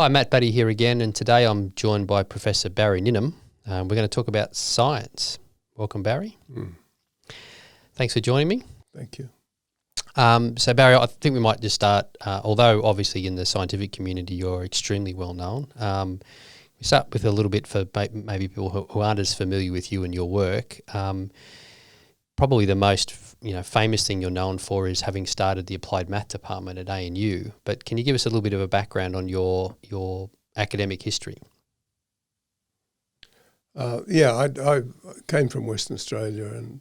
Hi, Matt Battye here again, and today I'm joined by Professor Barry Ninham. We're going to talk about science. Welcome, Barry. Thanks for joining me. Thank you. So, Barry, I think we might just start, although obviously in the scientific community you're extremely well known. We start with a little bit for maybe people who aren't as familiar with you and your work. Probably the most famous thing you're known for is having started the applied math department at ANU. But can you give us a little bit of a background on your academic history? I came from Western Australia and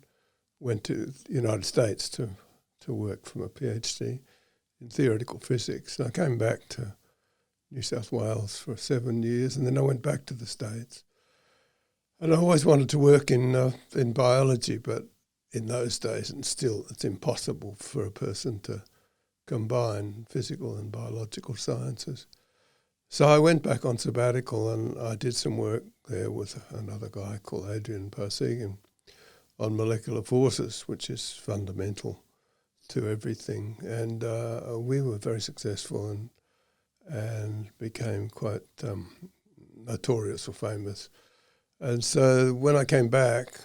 went to the United States to work from a PhD in theoretical physics. And I came back to New South Wales for 7 years, and then I went back to the States. And I always wanted to work in biology, but in those days, and still, it's impossible for a person to combine physical and biological sciences. So I went back on sabbatical and I did some work there with another guy called Adrian Parsegan on molecular forces, which is fundamental to everything. And we were very successful and became quite notorious or famous. And so when I came back,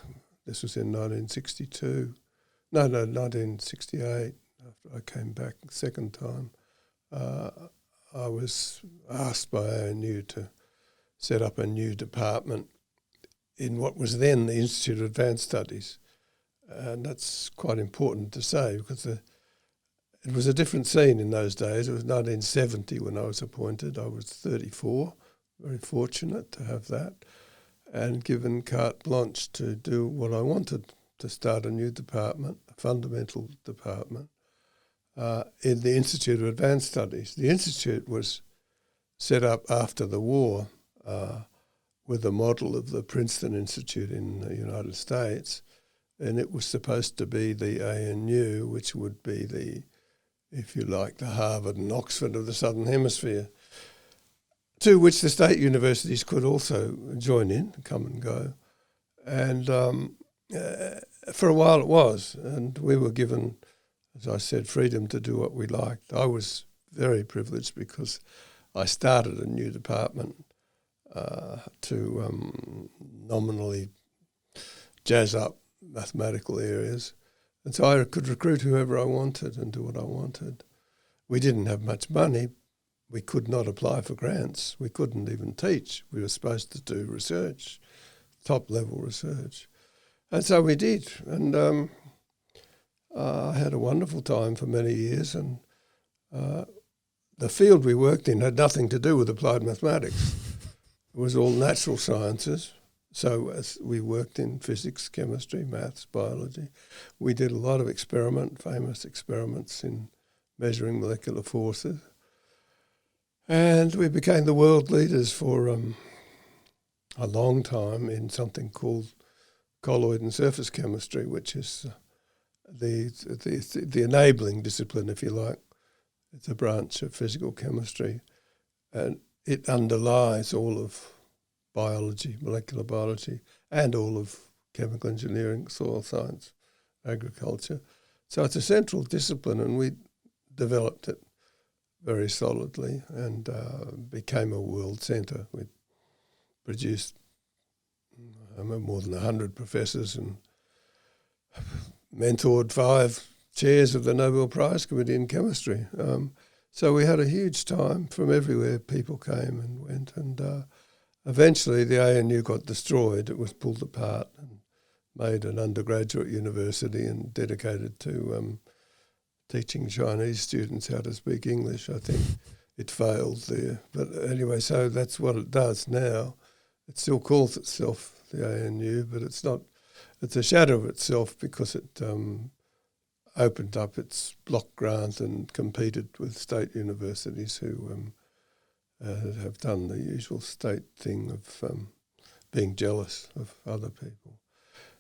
this was in 1968, after I came back the second time, I was asked by ANU to set up a new department in what was then the Institute of Advanced Studies. And that's quite important to say because it was a different scene in those days. It was 1970 when I was appointed. I was 34, very fortunate to have that, and given carte blanche to do what I wanted, to start a new department, a fundamental department, in the Institute of Advanced Studies. The Institute was set up after the war with a model of the Princeton Institute in the United States, and it was supposed to be the ANU, which would be the, if you like, the Harvard and Oxford of the Southern Hemisphere, to which the state universities could also join in, come and go. And for a while it was, and we were given, as I said, freedom to do what we liked. I was very privileged because I started a new department to nominally jazz up mathematical areas. And so I could recruit whoever I wanted and do what I wanted. We didn't have much money. We could not apply for grants. We couldn't even teach. We were supposed to do research, top-level research. And so we did. And I had a wonderful time for many years. And the field we worked in had nothing to do with applied mathematics. It was all natural sciences. So as we worked in physics, chemistry, maths, biology. We did a lot of famous experiments in measuring molecular forces. And we became the world leaders for a long time in something called colloid and surface chemistry, which is the enabling discipline, if you like. It's a branch of physical chemistry, and it underlies all of biology, molecular biology, and all of chemical engineering, soil science, agriculture. So it's a central discipline, and we developed it very solidly and became a world centre. We produced more than 100 professors and mentored 5 chairs of the Nobel Prize Committee in chemistry. So we had a huge time. From everywhere people came and went, and eventually the ANU got destroyed. It was pulled apart and made an undergraduate university and dedicated to teaching Chinese students how to speak English. I think it failed there. But anyway, so that's what it does now. It still calls itself the ANU, but it's not. It's a shadow of itself because it opened up its block grant and competed with state universities who have done the usual state thing of being jealous of other people.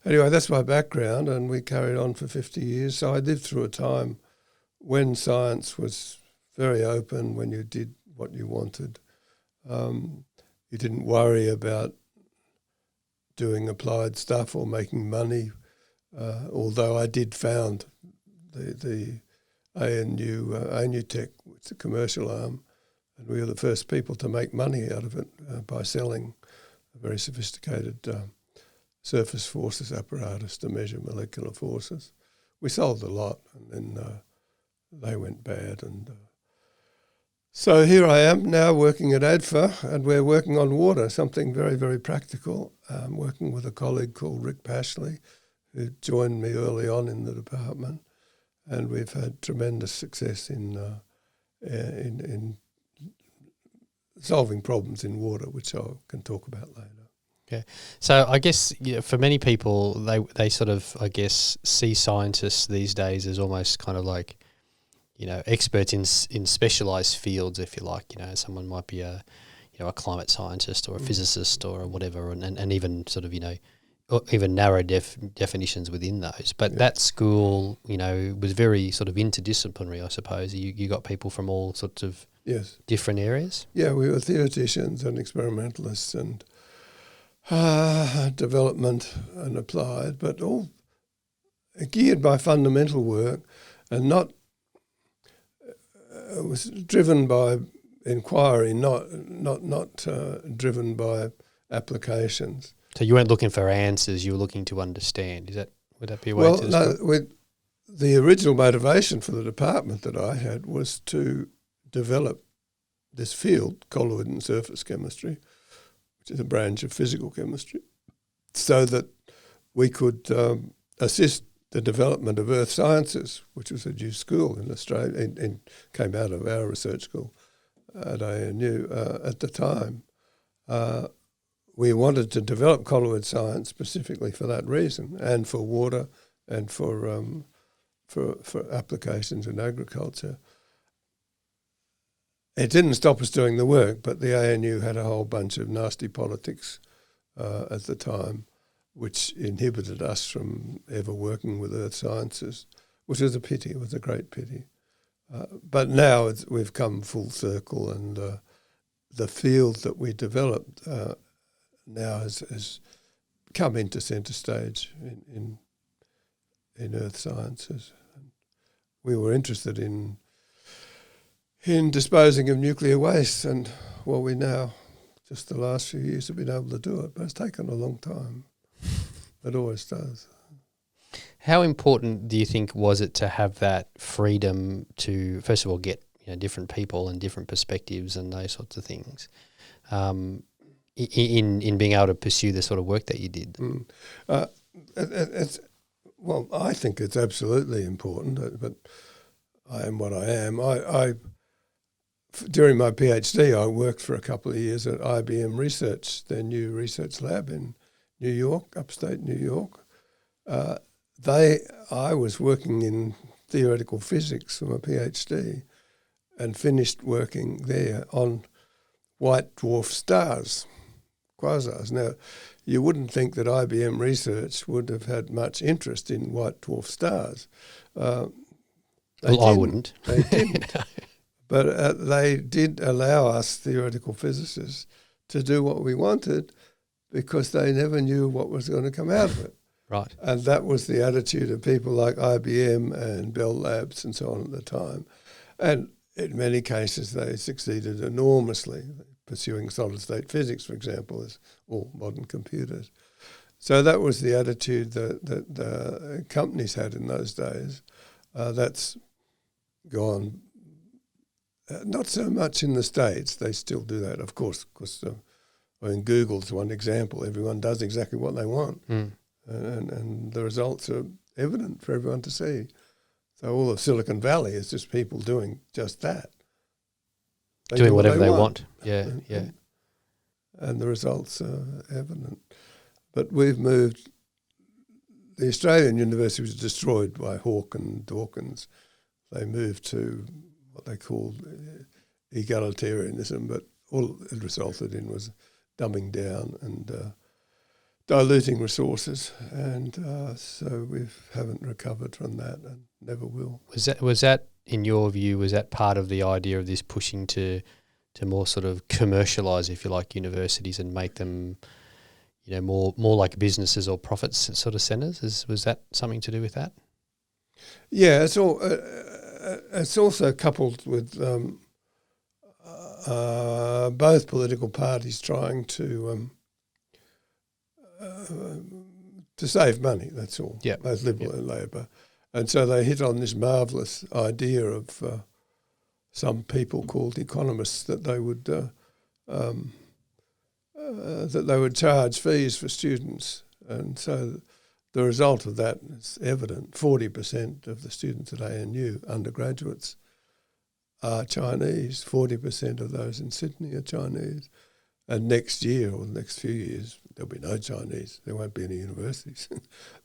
Anyway, that's my background, and we carried on for 50 years. So I lived through a time when science was very open, when you did what you wanted. You didn't worry about doing applied stuff or making money, although I did found the ANU Tech, it's a commercial arm, and we were the first people to make money out of it by selling a very sophisticated surface forces apparatus to measure molecular forces. We sold a lot, and then they went bad. And so here I am now working at ADFA, and we're working on water, something very, very practical, working with a colleague called Rick Pashley, who joined me early on in the department, and we've had tremendous success in solving problems in water, which I can talk about later. Yeah. So I guess for many people, they sort of, I guess, see scientists these days as almost kind of like, experts in specialised fields, if you like. Someone might be a climate scientist or a physicist or whatever, and even sort of, even narrow definitions within those. But that school, was very sort of interdisciplinary, I suppose. You got people from all sorts of different areas? Yeah, we were theoreticians and experimentalists and development and applied, but all geared by fundamental work and not was driven by inquiry, not driven by applications. So you weren't looking for answers; you were looking to understand. Would that be a way to describe? Well, no. The original motivation for the department that I had was to develop this field, colloid and surface chemistry, which is a branch of physical chemistry, so that we could assist the development of earth sciences, which was a new school in Australia and came out of our research school at ANU at the time. We wanted to develop colloid science specifically for that reason, and for water, and for applications in agriculture. It didn't stop us doing the work, but the ANU had a whole bunch of nasty politics at the time, which inhibited us from ever working with earth sciences, which was a pity. It was a great pity. But now we've come full circle, and the field that we developed now has come into centre stage in earth sciences. We were interested in disposing of nuclear waste, and we now, just the last few years, have been able to do it, but it's taken a long time. It always does. How important do you think was it to have that freedom to, first of all, get different people and different perspectives and those sorts of things, in being able to pursue the sort of work that you did? I think it's absolutely important, but I am what I am. During my PhD, I worked for a couple of years at IBM Research, their new research lab in New York, upstate New York. I was working in theoretical physics for my PhD and finished working there on white dwarf stars, quasars. Now, you wouldn't think that IBM Research would have had much interest in white dwarf stars. I wouldn't. They didn't. But they did allow us theoretical physicists to do what we wanted, because they never knew what was going to come out of it. Right. And that was the attitude of people like IBM and Bell Labs and so on at the time. And in many cases, they succeeded enormously, pursuing solid-state physics, for example, as all modern computers. So that was the attitude that companies had in those days. That's gone. Not so much in the States. They still do that, of course, because Google's one example. Everyone does exactly what they want, and the results are evident for everyone to see. So all of Silicon Valley is just people doing just that. They doing whatever they want. Yeah, And the results are evident. But we've moved. The Australian university was destroyed by Hawke and Dawkins. They moved to what they called egalitarianism, but all it resulted in was dumbing down and diluting resources, and so we haven't recovered from that and never will. Was that in your view? Was that part of the idea of this pushing to more sort of commercialise, if you like, universities and make them, more like businesses or profits sort of centres? Was that something to do with that? Yeah, it's all. It's also coupled with both political parties trying to save money, that's all, both Liberal and Labor. And so they hit on this marvellous idea of some people called economists that they would charge fees for students. And so the result of that is evident. 40% of the students at ANU, undergraduates, are Chinese. 40% of those in Sydney are Chinese. And next year or the next few years, there'll be no Chinese. There won't be any universities.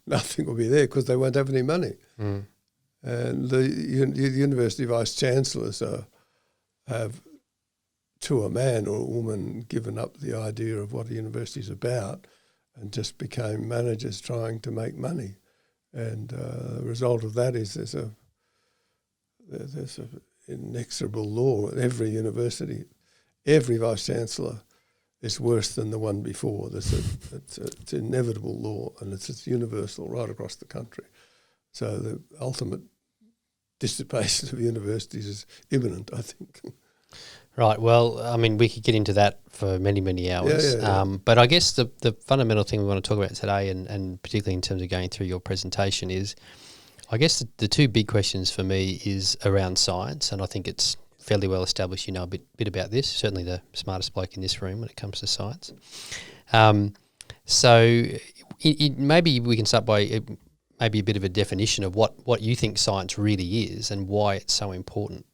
Nothing will be there because they won't have any money. Mm. And the university vice-chancellors have, to a man or a woman, given up the idea of what a university is about and just became managers trying to make money. And the result of that is there's a inexorable law at every university. Every vice-chancellor is worse than the one before. It's inevitable law, and it's universal right across the country. So the ultimate dissipation of universities is imminent, I think. Right. Well, I mean, we could get into that for many, many hours. But I guess the fundamental thing we want to talk about today, and particularly in terms of going through your presentation, is I guess the two big questions for me is around science, and I think it's fairly well established you know a bit about this, certainly the smartest bloke in this room when it comes to science. So maybe we can start by maybe a bit of a definition of what you think science really is and why it's so important.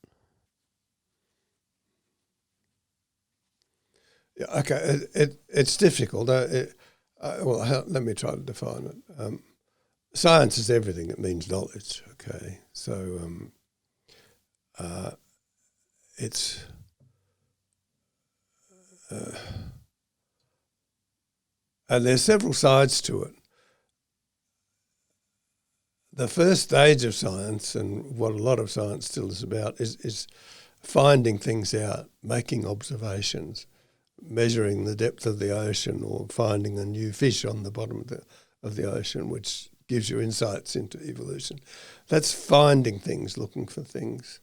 Yeah, okay, it's difficult. Let me try to define it. Science is everything. It means knowledge, okay? So it's and there's several sides to it. The first stage of science, and what a lot of science still is about, is finding things out, making observations, measuring the depth of the ocean, or finding a new fish on the bottom of the ocean, which gives you insights into evolution. That's finding things, looking for things.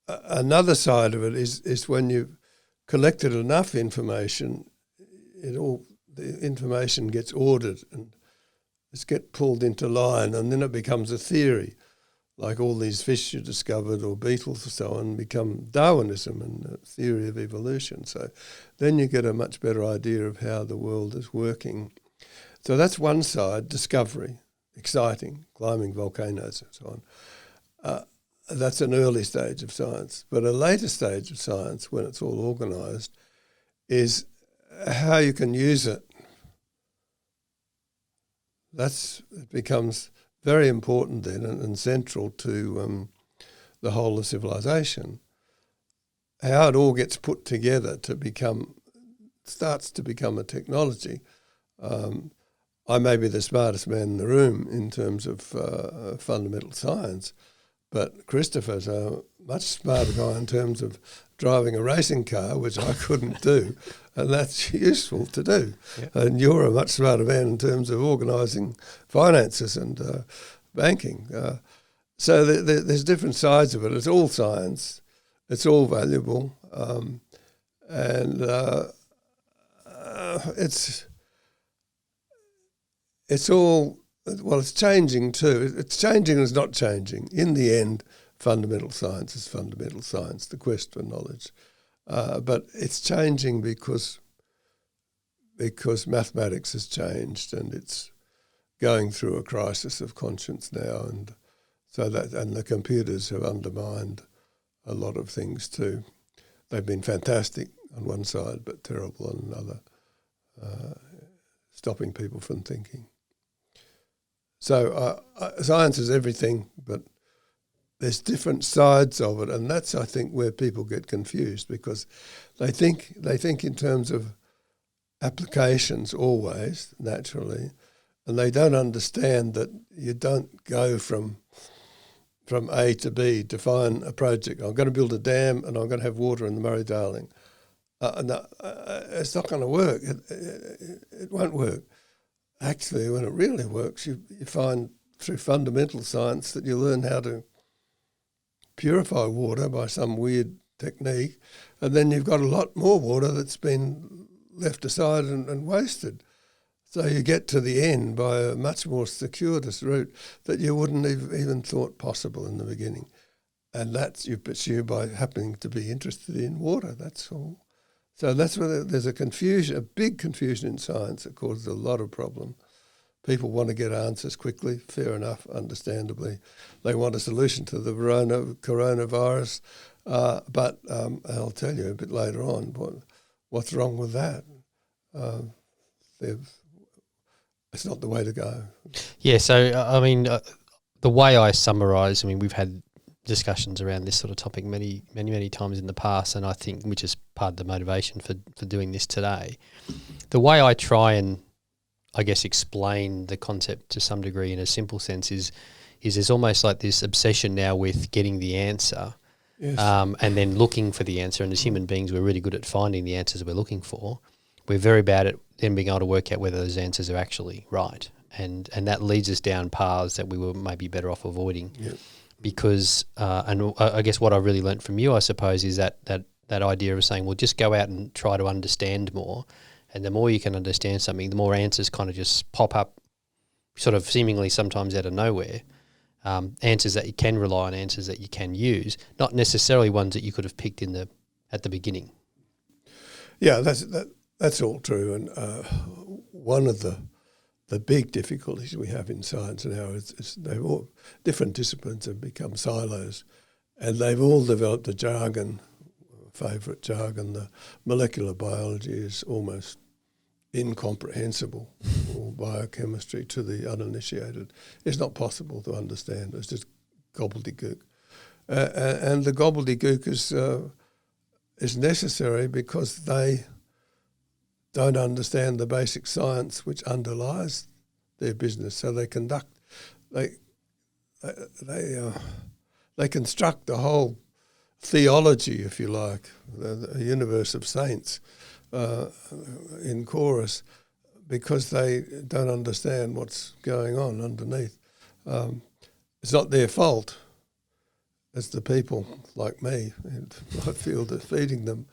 Another side of it is when you've collected enough information, the information gets ordered and it's get pulled into line, and then it becomes a theory, like all these fish you discovered or beetles or so on become Darwinism and a theory of evolution. So then you get a much better idea of how the world is working. So that's one side, discovery, exciting, climbing volcanoes and so on. That's an early stage of science. But a later stage of science, when it's all organised, is how you can use it. It becomes very important then and central to the whole of civilization. How it all gets put together starts to become a technology. I may be the smartest man in the room in terms of fundamental science, but Christopher's a much smarter guy in terms of driving a racing car, which I couldn't do, and that's useful to do. Yep. And you're a much smarter man in terms of organising finances and banking. So there's different sides of it. It's all science. It's all valuable. And it's all, well, it's changing too. It's changing and it's not changing. In the end, fundamental science is fundamental science, the quest for knowledge. But it's changing because mathematics has changed and it's going through a crisis of conscience now, and the computers have undermined a lot of things too. They've been fantastic on one side, but terrible on another, stopping people from thinking. So science is everything, but there's different sides of it, and that's, I think, where people get confused, because they think in terms of applications always, naturally, and they don't understand that you don't go from A to B to find a project. I'm going to build a dam and I'm going to have water in the Murray-Darling. No, it's not going to work. It won't work. Actually, when it really works, you find through fundamental science that you learn how to purify water by some weird technique, and then you've got a lot more water that's been left aside and wasted. So you get to the end by a much more circuitous route that you wouldn't have even thought possible in the beginning. And that's you pursue by happening to be interested in water, that's all. So that's where there's a big confusion in science that causes a lot of problem. People want to get answers quickly, fair enough, understandably. They want a solution to the coronavirus, but I'll tell you a bit later on what's wrong with that. It's not the way to go. Yeah, so, I mean, the way I summarise, I mean, we've had discussions around this sort of topic many times in the past, and I think, which is part of the motivation for doing this today. The way I try and, I guess, explain the concept to some degree in a simple sense is there's almost like this obsession now with getting the answer, yes. And then looking for the answer. And as human beings, we're really good at finding the answers we're looking for. We're very bad at then being able to work out whether those answers are actually right. And that leads us down paths that we were maybe better off avoiding. Yep. Because, and I guess what I really learnt from you, I suppose, is that idea of saying, well, just go out and try to understand more. And the more you can understand something, the more answers kind of just pop up sort of seemingly sometimes out of nowhere. Answers that you can rely on, answers that you can use, not necessarily ones that you could have picked at the beginning. Yeah, that's all true. And one of the big difficulties we have in science now is they've all, different disciplines have become silos, and they've all developed a jargon, favourite jargon. The molecular biology is almost incomprehensible, or biochemistry to the uninitiated. It's not possible to understand. It's just gobbledygook. And the gobbledygook is necessary because they don't understand the basic science which underlies their business. So they construct a whole theology, if you like, the universe of saints in chorus, because they don't understand what's going on underneath. It's not their fault. It's the people like me, and I feel that feeding them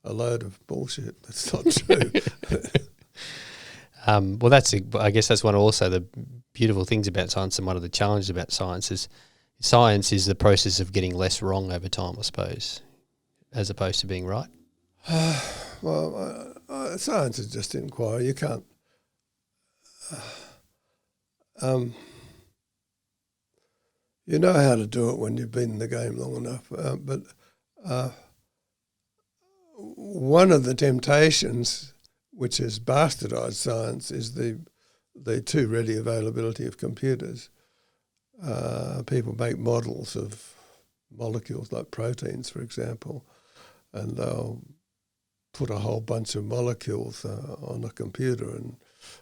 a load of bullshit. That's not true. Well, I guess that's one of also the beautiful things about science, and one of the challenges about science is the process of getting less wrong over time, I suppose, as opposed to being right. Well, science is just inquiry. You can't. You know how to do it when you've been in the game long enough, but one of the temptations, which has bastardised science, is the too ready availability of computers. People make models of molecules like proteins, for example, and they'll put a whole bunch of molecules on a computer, and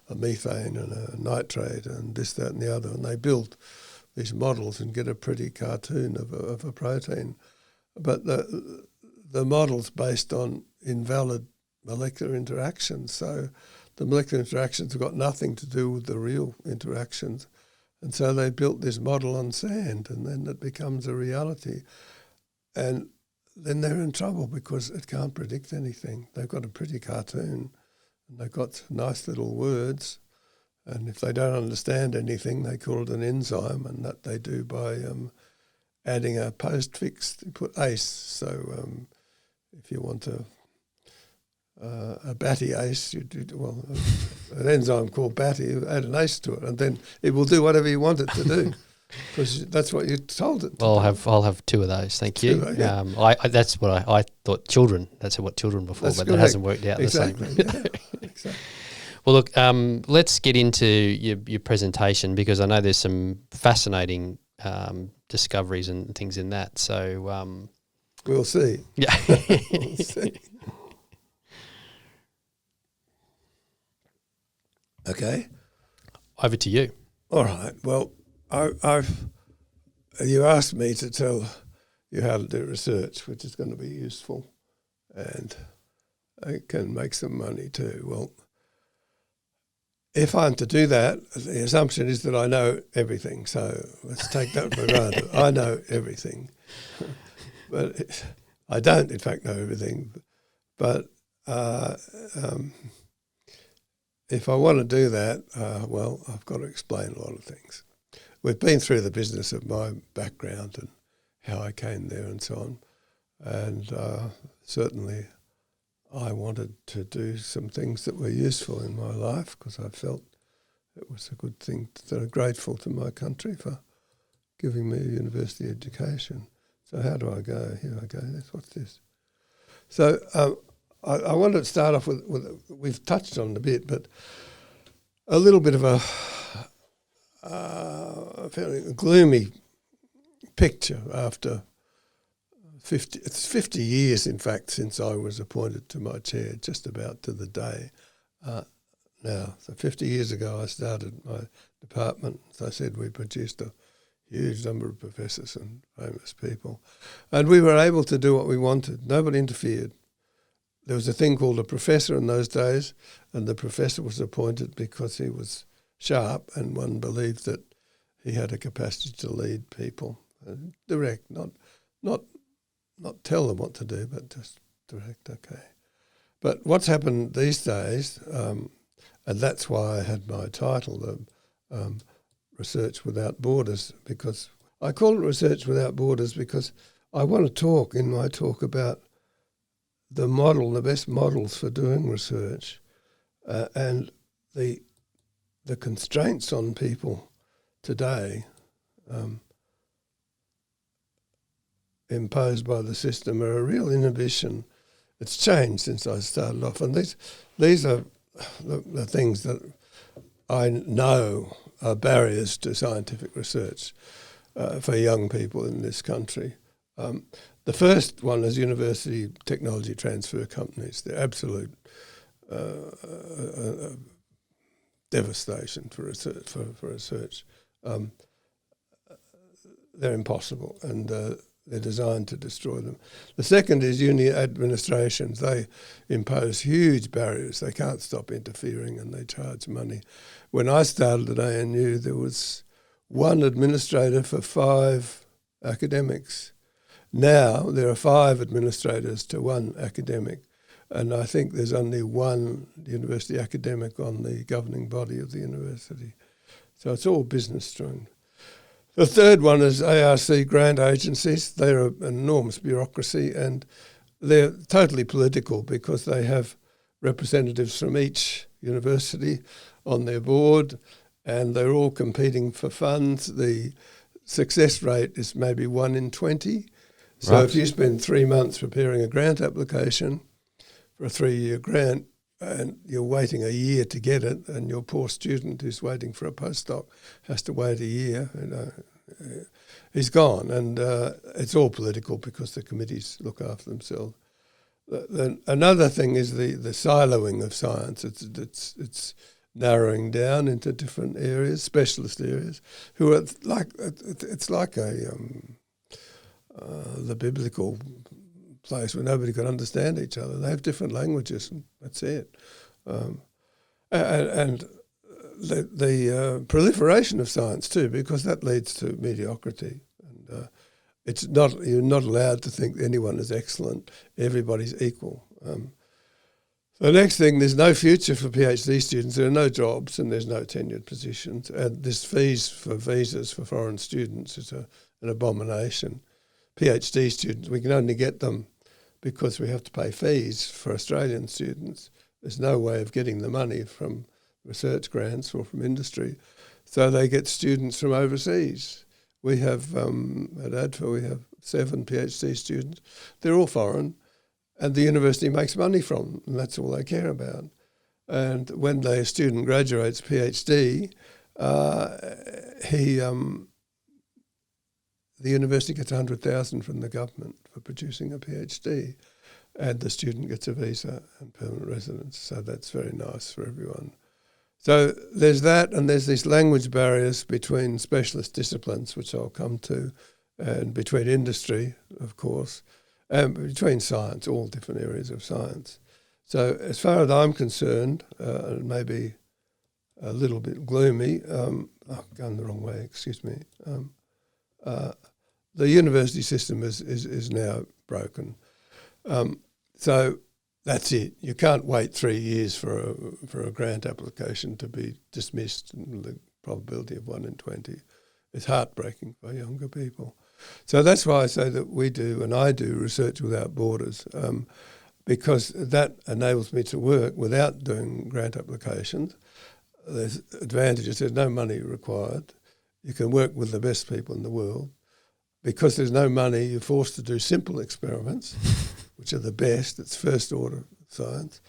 a methane and a nitrate and this, that and the other, and they build these models and get a pretty cartoon of a protein. But the model's based on invalid molecular interactions, so the molecular interactions have got nothing to do with the real interactions. And so they built this model on sand, and then it becomes a reality. And then they're in trouble because it can't predict anything. They've got a pretty cartoon, and they've got nice little words, and if they don't understand anything, they call it an enzyme, and that they do by adding a postfix. You put ACE, so if you want a Battye ACE, you do, well, an enzyme called Battye, you add an ACE to it, and then it will do whatever you want it to do. Because that's what you told it. Well, I'll have two of those. Thank you. Yeah. That's what I thought. That's what children before, That's but correct. It hasn't worked out Exactly. the same. Yeah. Exactly. Well, look, let's get into your presentation, because I know there's some fascinating discoveries and things in that. So we'll see. Yeah. We'll see. Okay. Over to you. All right. Well, you asked me to tell you how to do research, which is going to be useful, and it can make some money too. Well, if I'm to do that, the assumption is that I know everything. So let's take that for granted. I know everything, but I don't, in fact, know everything, but if I want to do that, well, I've got to explain a lot of things. We've been through the business of my background and how I came there and so on, and certainly I wanted to do some things that were useful in my life because I felt it was a good thing, that I'm grateful to my country for giving me a university education. So how do I go? Here I go. What's this? So I wanted to start off with we've touched on it a bit, but a little bit of a fairly gloomy picture after 50 years, in fact, since I was appointed to my chair, just about to the day now. So 50 years ago I started my department. As I said, we produced a huge number of professors and famous people. And we were able to do what we wanted. Nobody interfered. There was a thing called a professor in those days, and the professor was appointed because he was sharp and one believed that he had a capacity to lead people. Direct, not tell them what to do, but just direct, okay. But what's happened these days, and that's why I had my title, Research Without Borders, because I call it Research Without Borders because I want to talk in my talk about the best models for doing research, and the constraints on people today imposed by the system are a real inhibition. It's changed since I started off, and these are the things that I know are barriers to scientific research for young people in this country. The first one is university technology transfer companies. They're absolute devastation for research. They're impossible, and they're designed to destroy them. The second is uni administrations. They impose huge barriers. They can't stop interfering, and they charge money. When I started at ANU, there was one administrator for 5 academics. Now there are 5 administrators to 1 academic, and I think there's only 1 university academic on the governing body of the university. So it's all business driven. The third one is ARC grant agencies. They're an enormous bureaucracy, and they're totally political because they have representatives from each university on their board, and they're all competing for funds. The success rate is maybe 1 in 20. So Right. If you spend 3 months preparing a grant application for a 3-year grant and you're waiting a year to get it, and your poor student who's waiting for a postdoc has to wait a year, he's gone. And it's all political because the committees look after themselves. Another thing is the siloing of science. It's narrowing down into different areas, specialist areas, who are like, it's like the biblical place where nobody can understand each other. They have different languages, and that's it. And the proliferation of science too, because that leads to mediocrity. And you're not allowed to think anyone is excellent. Everybody's equal. The next thing, there's no future for PhD students. There are no jobs, and there's no tenured positions. And this fees for visas for foreign students is an abomination. PhD students, we can only get them because we have to pay fees for Australian students. There's no way of getting the money from research grants or from industry. So they get students from overseas. We have, at ADFA, we have 7 PhD students. They're all foreign, and the university makes money from them, and that's all they care about. And when a student graduates PhD, the university gets $100,000 from the government for producing a PhD, and the student gets a visa and permanent residence. So that's very nice for everyone. So there's that, and there's these language barriers between specialist disciplines, which I'll come to, and between industry, of course, and between science, all different areas of science. So as far as I'm concerned, it may be a little bit gloomy. I've gone the wrong way, excuse me. The university system is now broken. So that's it. You can't wait 3 years for a grant application to be dismissed, and the probability of 1 in 20 is heartbreaking for younger people. So that's why I say that we do, and I do, Research Without Borders, because that enables me to work without doing grant applications. There's advantages. There's no money required. You can work with the best people in the world. Because there's no money, you're forced to do simple experiments, which are the best. It's first-order science.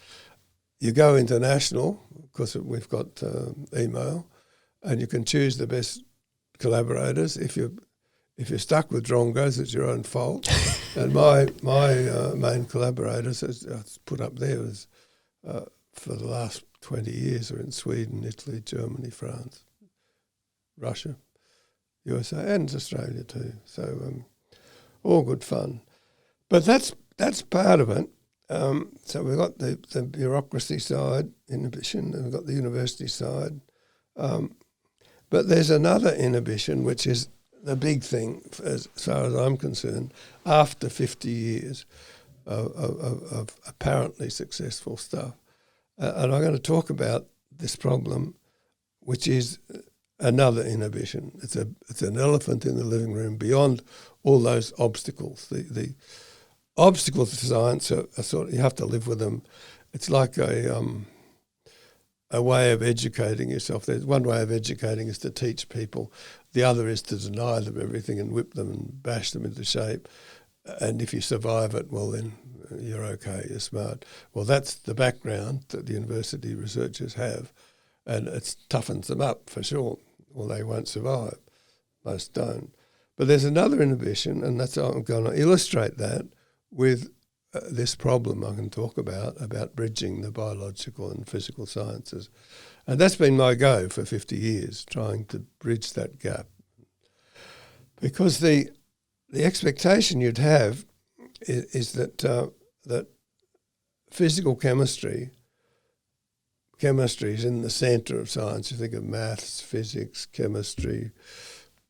You go international, because we've got email, and you can choose the best collaborators. If you're stuck with drongos, it's your own fault. And my main collaborators, as put up there, is for the last 20 years are in Sweden, Italy, Germany, France, Russia, USA, and Australia too. So all good fun. But that's part of it. So we've got the bureaucracy side, inhibition, and we've got the university side. But there's another inhibition, which is the big thing, as far as I'm concerned, after 50 years of apparently successful stuff. And I'm going to talk about this problem, which is another inhibition. It's an elephant in the living room beyond all those obstacles. The obstacles to science are sort of, you have to live with them. It's like a way of educating yourself. There's one way of educating is to teach people. The other is to deny them everything and whip them and bash them into shape. And if you survive it, well, then you're okay, you're smart. Well, that's the background that the university researchers have, and it toughens them up for sure, or they won't survive. Most don't. But there's another inhibition, and that's I'm going to illustrate that with this problem I can talk about bridging the biological and physical sciences. And that's been my go for 50 years, trying to bridge that gap. Because the expectation you'd have is that that physical chemistry is in the centre of science. You think of maths, physics, chemistry,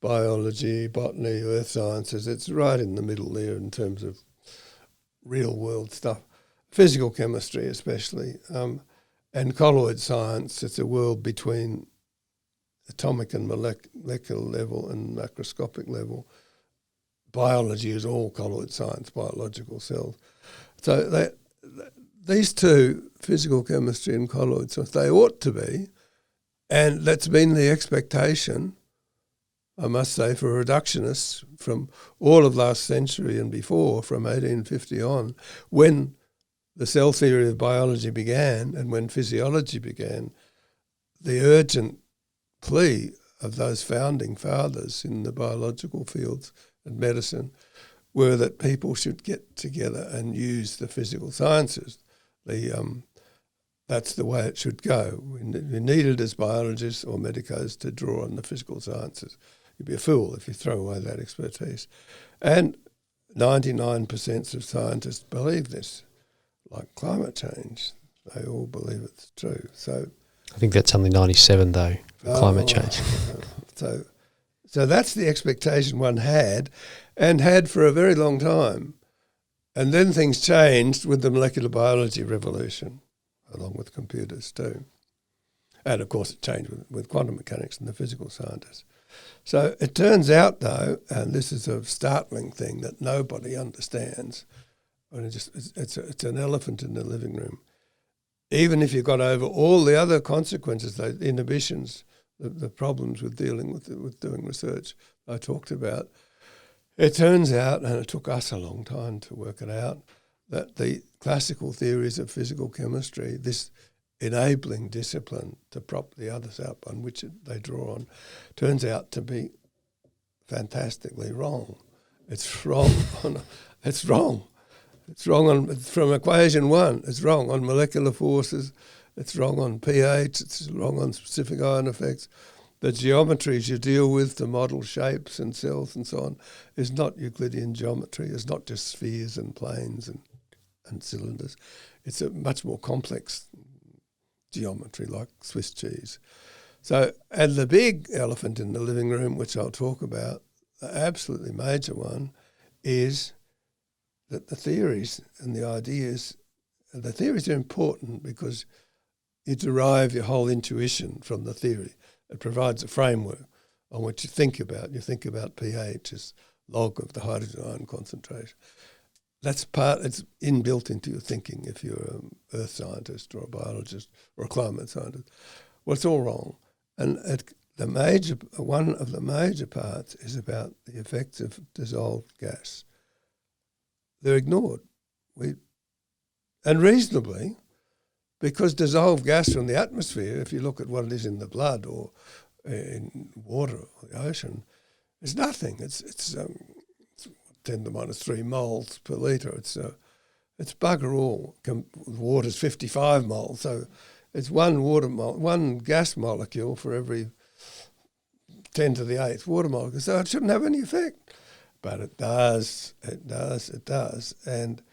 biology, botany, earth sciences. It's right in the middle there in terms of real world stuff. Physical chemistry especially. And colloid science, it's a world between atomic and molecular level and macroscopic level. Biology is all colloid science, biological cells. So these two, physical chemistry and colloid science, they ought to be, and that's been the expectation, I must say, for reductionists from all of last century and before, from 1850 on, when the cell theory of biology began and when physiology began. The urgent plea of those founding fathers in the biological fields and medicine were that people should get together and use the physical sciences. That's the way it should go. We needed as biologists or medicos to draw on the physical sciences. You'd be a fool if you throw away that expertise. And 99% of scientists believe this, like climate change. They all believe it's true. So I think that's only 97 though, for climate change. So that's the expectation one had, and had for a very long time. And then things changed with the molecular biology revolution, along with computers too. And of course it changed with quantum mechanics and the physical scientists. So it turns out though, and this is a startling thing that nobody understands, and it's an elephant in the living room. Even if you got over all the other consequences, the inhibitions, the problems with dealing with doing research I talked about, it turns out, and it took us a long time to work it out, that the classical theories of physical chemistry, this enabling discipline to prop the others up on which they draw on, turns out to be fantastically wrong. It's wrong. It's wrong. It's wrong from equation one. It's wrong on molecular forces. It's wrong on pH. It's wrong on specific ion effects. The geometries you deal with to model shapes and cells and so on is not Euclidean geometry. It's not just spheres and planes and cylinders. It's a much more complex geometry like Swiss cheese. So, and the big elephant in the living room, which I'll talk about, the absolutely major one, is that the theories and the ideas, and the theories are important because you derive your whole intuition from the theory. It provides a framework on which you think about. You think about pH as log of the hydrogen ion concentration. It's inbuilt into your thinking if you're an earth scientist or a biologist or a climate scientist. Well, it's all wrong. And one of the major parts is about the effects of dissolved gas. They're ignored. And reasonably, because dissolved gas from the atmosphere, if you look at what it is in the blood or in water or the ocean, is nothing. It's 10 to the minus 3 moles per litre. It's bugger all. Water's 55 moles, so it's one gas molecule for every 10 to the 8th water molecule. So it shouldn't have any effect. But it does. And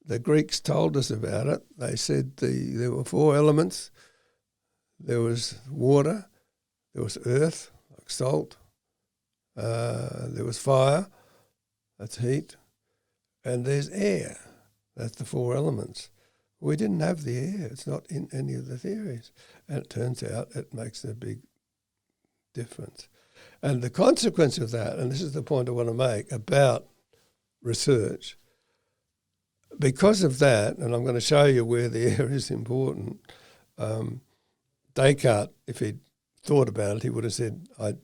the Greeks told us about it. They said there were 4 elements. There was water, there was earth, like salt, there was fire, that's heat, and there's air, that's the 4 elements. We didn't have the air. It's not in any of the theories. And it turns out it makes a big difference. And the consequence of that, and this is the point I want to make about research, because of that, and I'm going to show you where the air is important, Descartes, if he'd thought about it, he would have said, I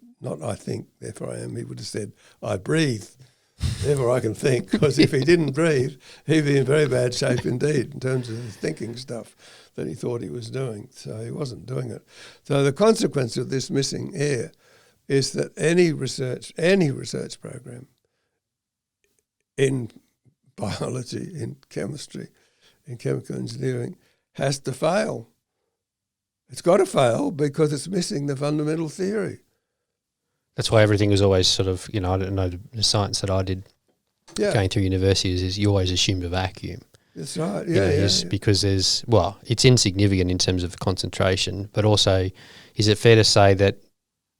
think, therefore I am. He would have said, I breathe, therefore I can think, because if he didn't breathe, he'd be in very bad shape indeed in terms of the thinking stuff that he thought he was doing. So he wasn't doing it. So the consequence of this missing air is that any research program in biology, in chemistry, in chemical engineering, has to fail. It's got to fail because it's missing the fundamental theory. That's why everything was always sort of, I don't know, the science that I did going through university is you always assumed a vacuum. That's right, Because it's insignificant in terms of concentration, but also is it fair to say that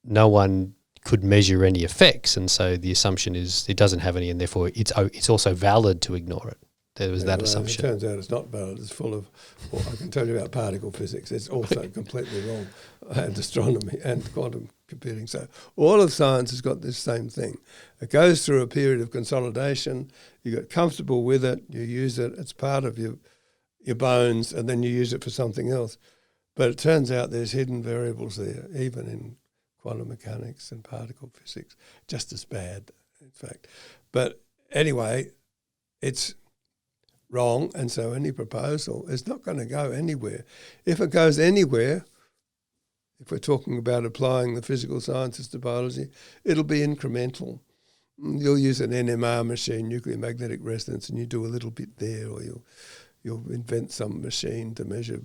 no one could measure any effects, and so the assumption is it doesn't have any, and therefore it's also valid to ignore it. There was that assumption. It turns out it's not valid. It's full of, I can tell you about particle physics. It's also completely wrong, and astronomy and quantum computing. So all of science has got this same thing. It goes through a period of consolidation. You get comfortable with it. You use it. It's part of your bones, and then you use it for something else. But it turns out there's hidden variables there, even in quantum mechanics and particle physics, just as bad, in fact. But anyway, it's wrong, and so any proposal is not going to go anywhere. If it goes anywhere, if we're talking about applying the physical sciences to biology, it'll be incremental. You'll use an NMR machine, nuclear magnetic resonance, and you do a little bit there, or you'll invent some machine to measure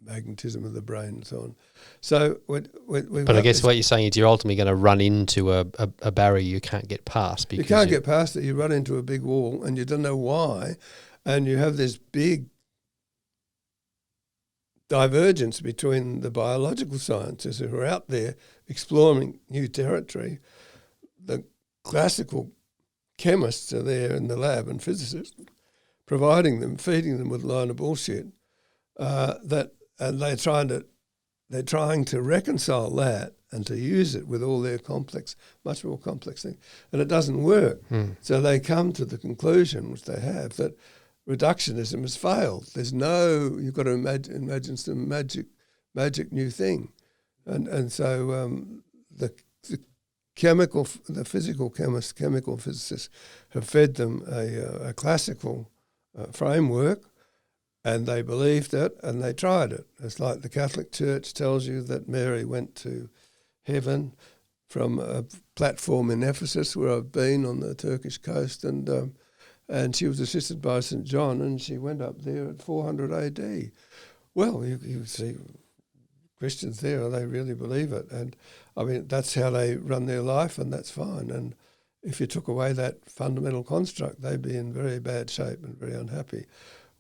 magnetism of the brain and so on. So, but I guess what you're saying is you're ultimately going to run into a barrier you can't get past. Because you can't get past it. You run into a big wall and you don't know why, and you have this big divergence between the biological scientists who are out there exploring new territory. The classical chemists are there in the lab and physicists providing them, feeding them with a line of bullshit and they're trying to reconcile that and to use it with all their much more complex things, and it doesn't work. So they come to the conclusion, which they have, that reductionism has failed. You've got to imagine some magic new thing, and so the physical chemists, chemical physicists have fed them a classical framework. And they believed it, and they tried it. It's like the Catholic Church tells you that Mary went to heaven from a platform in Ephesus, where I've been on the Turkish coast, and she was assisted by St. John, and she went up there at 400 AD. Well, you see Christians there, they really believe it. And, I mean, that's how they run their life, and that's fine. And if you took away that fundamental construct, they'd be in very bad shape and very unhappy.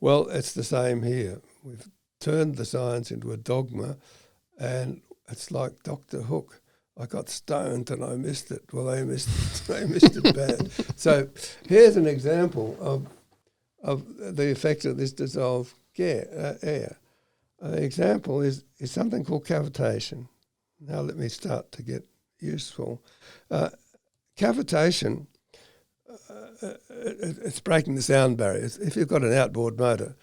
Well, it's the same here. We've turned the science into a dogma, and it's like Dr. Hook. I got stoned and I missed it. Well, they missed it. They missed it bad. So here's an example of of the effect of this dissolved air. An example is something called cavitation. Now let me start to get useful. Cavitation, it's breaking the sound barriers. If you've got an outboard motor,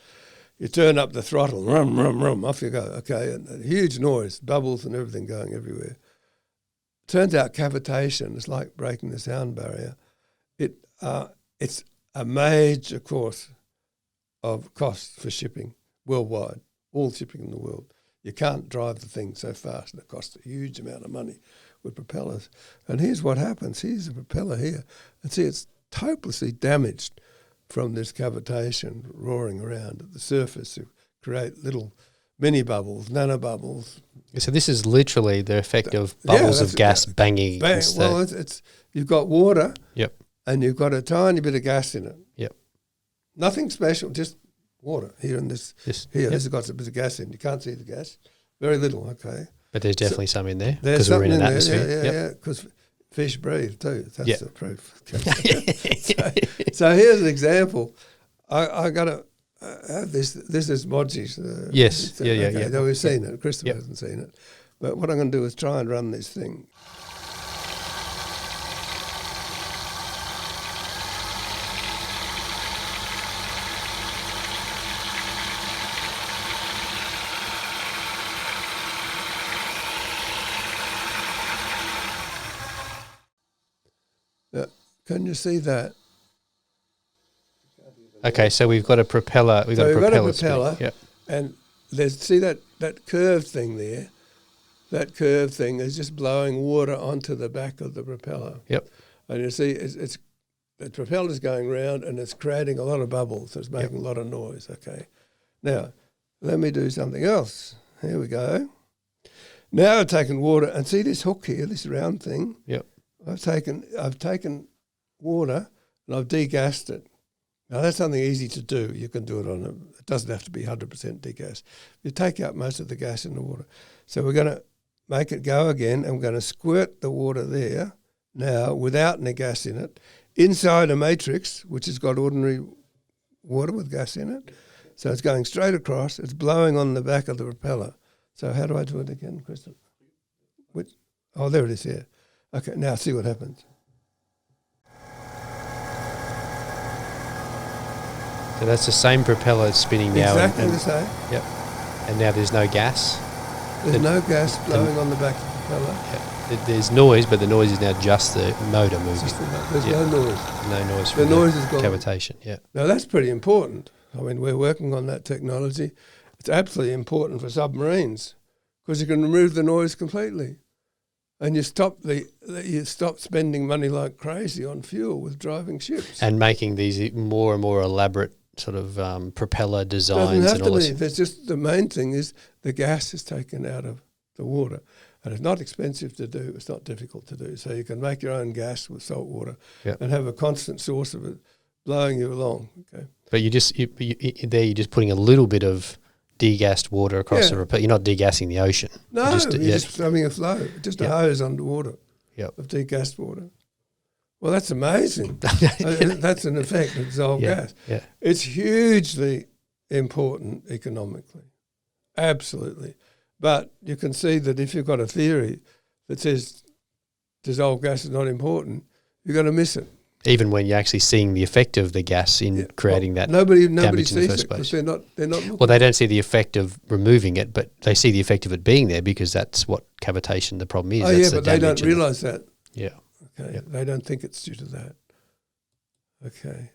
you turn up the throttle, rum, rum, rum, off you go. Okay, and a huge noise, bubbles and everything going everywhere. Turns out cavitation is like breaking the sound barrier. It's a major cause of costs for shipping worldwide, all shipping in the world. You can't drive the thing so fast, and it costs a huge amount of money with propellers. And here's what happens. Here's a propeller here. And see, it's hopelessly damaged from this cavitation roaring around at the surface to create little mini bubbles, nano bubbles. So this is literally the effect of bubbles of gas banging against well, it's you've got water. Yep. And you've got a tiny bit of gas in it. Yep. Nothing special, just water here and this. Here, this has got a bit of gas in. You can't see the gas. Very little, okay. But there's definitely some in there because we're in an atmosphere. Yeah, because fish breathe too. That's the proof. So here's an example. I got to have this. This is Modgy's. Yes. Yeah. Though we've seen it. Christopher hasn't seen it. But what I'm going to do is try and run this thing. Can you see that? Okay, so we've got a propeller. We've got a propeller. Yep. And see that curved thing there? That curved thing is just blowing water onto the back of the propeller. Yep. And you see, it's the propeller's going round and it's creating a lot of bubbles. It's making a lot of noise. Okay. Now, let me do something else. Here we go. Now I've taken water and see this hook here, this round thing. Yep. I've taken water and I've degassed it. Now that's something easy to do. You can do it it doesn't have to be 100% degas. You take out most of the gas in the water. So we're going to make it go again and we're going to squirt the water there now without any gas in it inside a matrix which has got ordinary water with gas in it. So it's going straight across. It's blowing on the back of the propeller. So how do I do it again, Christopher? Oh, there it is here. Okay, now see what happens. So that's the same propeller spinning now. Exactly the same. Yep. And now there's no gas. There's no gas blowing on the back of the propeller. Yep. There's noise, but the noise is now just the motor moving. There's no noise. No noise from the noise is gone. Cavitation. Yeah. Now that's pretty important. I mean, we're working on that technology. It's absolutely important for submarines because you can remove the noise completely. And you stop spending money like crazy on fuel with driving ships. And making these more and more elaborate sort of propeller designs. Doesn't have to be. There's just the main thing is the gas is taken out of the water. And it's not expensive to do. It's not difficult to do. So you can make your own gas with salt water and have a constant source of it blowing you along. Okay. But you're just putting a little bit of degassed water across the propeller. You're not degassing the ocean. No, you're just having a flow, just a hose underwater of degassed water. Well, that's amazing. That's an effect of dissolved gas. Yeah. It's hugely important economically, absolutely. But you can see that if you've got a theory that says dissolved gas is not important, you're going to miss it. Even when you're actually seeing the effect of the gas in creating that nobody damage sees in the first it place. They're not looking. Well, they don't see the effect of removing it, but they see the effect of it being there because that's what cavitation, the problem is. Oh, yeah, but they don't realise that. Yeah. Okay. Yeah. They don't think it's due to that. Okay.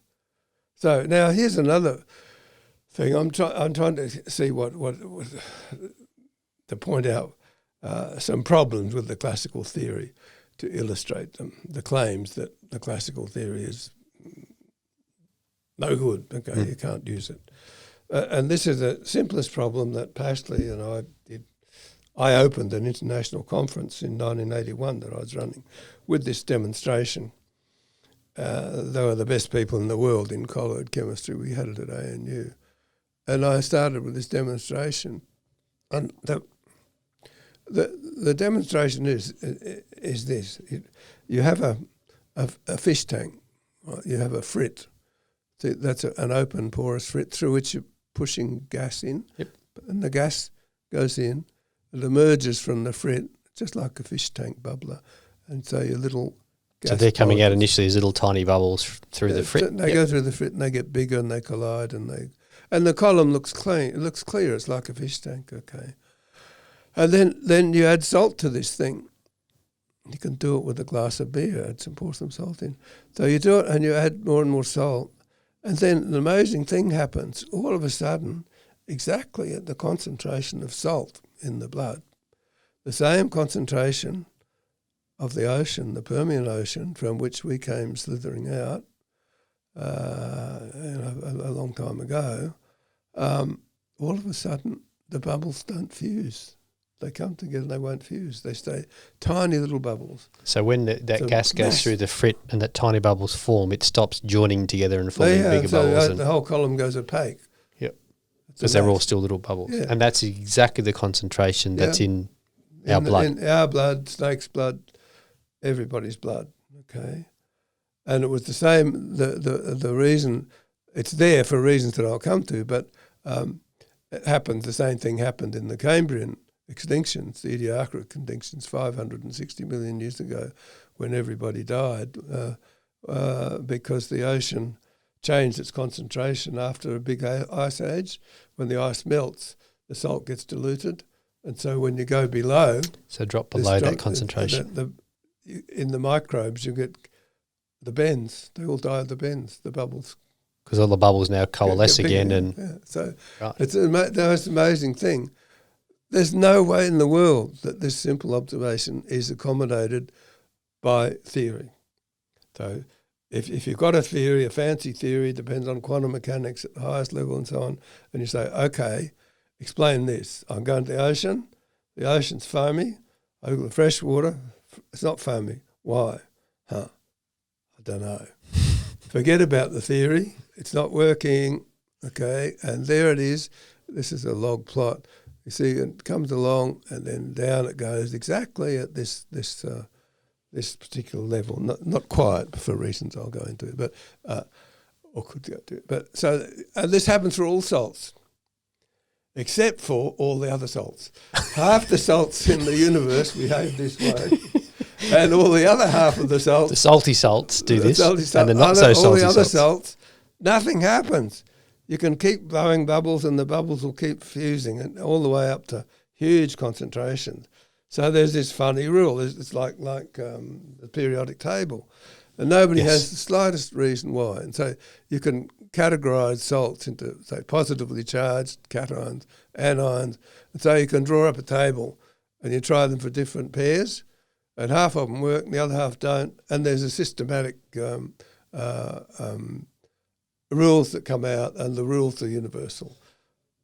So now here's another thing. I'm trying to see what to point out some problems with the classical theory to illustrate them. The claims that the classical theory is no good. Okay, you can't use it. And this is the simplest problem that Pashley and I did. I opened an international conference in 1981 that I was running with this demonstration. They were the best people in the world in colloid chemistry. We had it at ANU. And I started with this demonstration. And the demonstration is this. You have a fish tank. Right? You have a frit. See, that's an open porous frit through which you're pushing gas in. Yep. And the gas goes in, it emerges from the frit, just like a fish tank bubbler. And so your little gas. So they're coming out molecules, initially as little tiny bubbles through the frit. They go through the frit and they get bigger and they collide and the column looks clean. It looks clear. It's like a fish tank. Okay. And then you add salt to this thing. You can do it with a glass of beer. Add some, pour some salt in. So you do it and you add more and more salt. And then an amazing thing happens. All of a sudden, exactly at the concentration of salt in the blood, the same concentration of the ocean, the Permian Ocean, from which we came slithering out a long time ago, all of a sudden the bubbles don't fuse. They come together and they won't fuse. They stay tiny little bubbles. So when that gas goes through the frit and that tiny bubbles form, it stops joining together and forming bigger bubbles. The whole column goes opaque. Yep. Because they're all still little bubbles. Yeah. And that's exactly the concentration that's in our blood. In our blood, snake's blood, everybody's blood, okay? And it was the same, the reason, it's there for reasons that I'll come to, but it happened, the same thing happened in the Cambrian extinctions, the Ediacara extinctions 560 million years ago when everybody died because the ocean changed its concentration after a big ice age. When the ice melts, the salt gets diluted, and so when you go below... So drop below that concentration. In the microbes, you get the bends. They all die of the bends, the bubbles. Because all the bubbles now coalesce again. So it's the most amazing thing. There's no way in the world that this simple observation is accommodated by theory. So if you've got a theory, a fancy theory, depends on quantum mechanics at the highest level and so on, and you say, okay, explain this. I'm going to the ocean's foamy, I look at the fresh water, it's not foamy. Why? I don't know. Forget about the theory. It's not working, okay? And there it is. This is a log plot. You see, it comes along and then down it goes exactly at this particular level. Not quite for reasons I'll go into, but or could go to. But so and this happens for all salts, except for all the other salts. Half the salts in the universe behave this way, and all the other half of the salts, the salty salts, do this, and the not so salty salts. All the other salts, nothing happens. You can keep blowing bubbles and the bubbles will keep fusing and all the way up to huge concentrations. So there's this funny rule. It's like the periodic table. And nobody has the slightest reason why. And so you can categorise salts into, say, positively charged cations, anions. And so you can draw up a table and you try them for different pairs and half of them work and the other half don't. And there's a systematic rules that come out, and the rules are universal,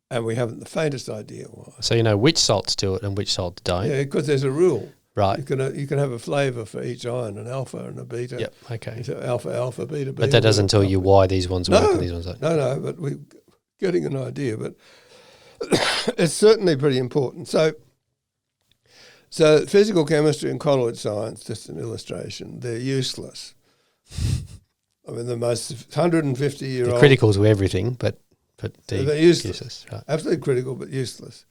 and we haven't the faintest idea why. So you know which salts do it and which salts don't. Yeah, because there's a rule. Right. You can have a flavour for each ion, an alpha and a beta. Yep. Okay. So alpha, beta. But that doesn't tell you why these ones work and these ones don't. No. But we're getting an idea. But it's certainly pretty important. So physical chemistry and colloid science, just an illustration, they're useless. I mean, the most 150-year-old... They're critical to everything, but they're useless. Right. Absolutely critical, but useless.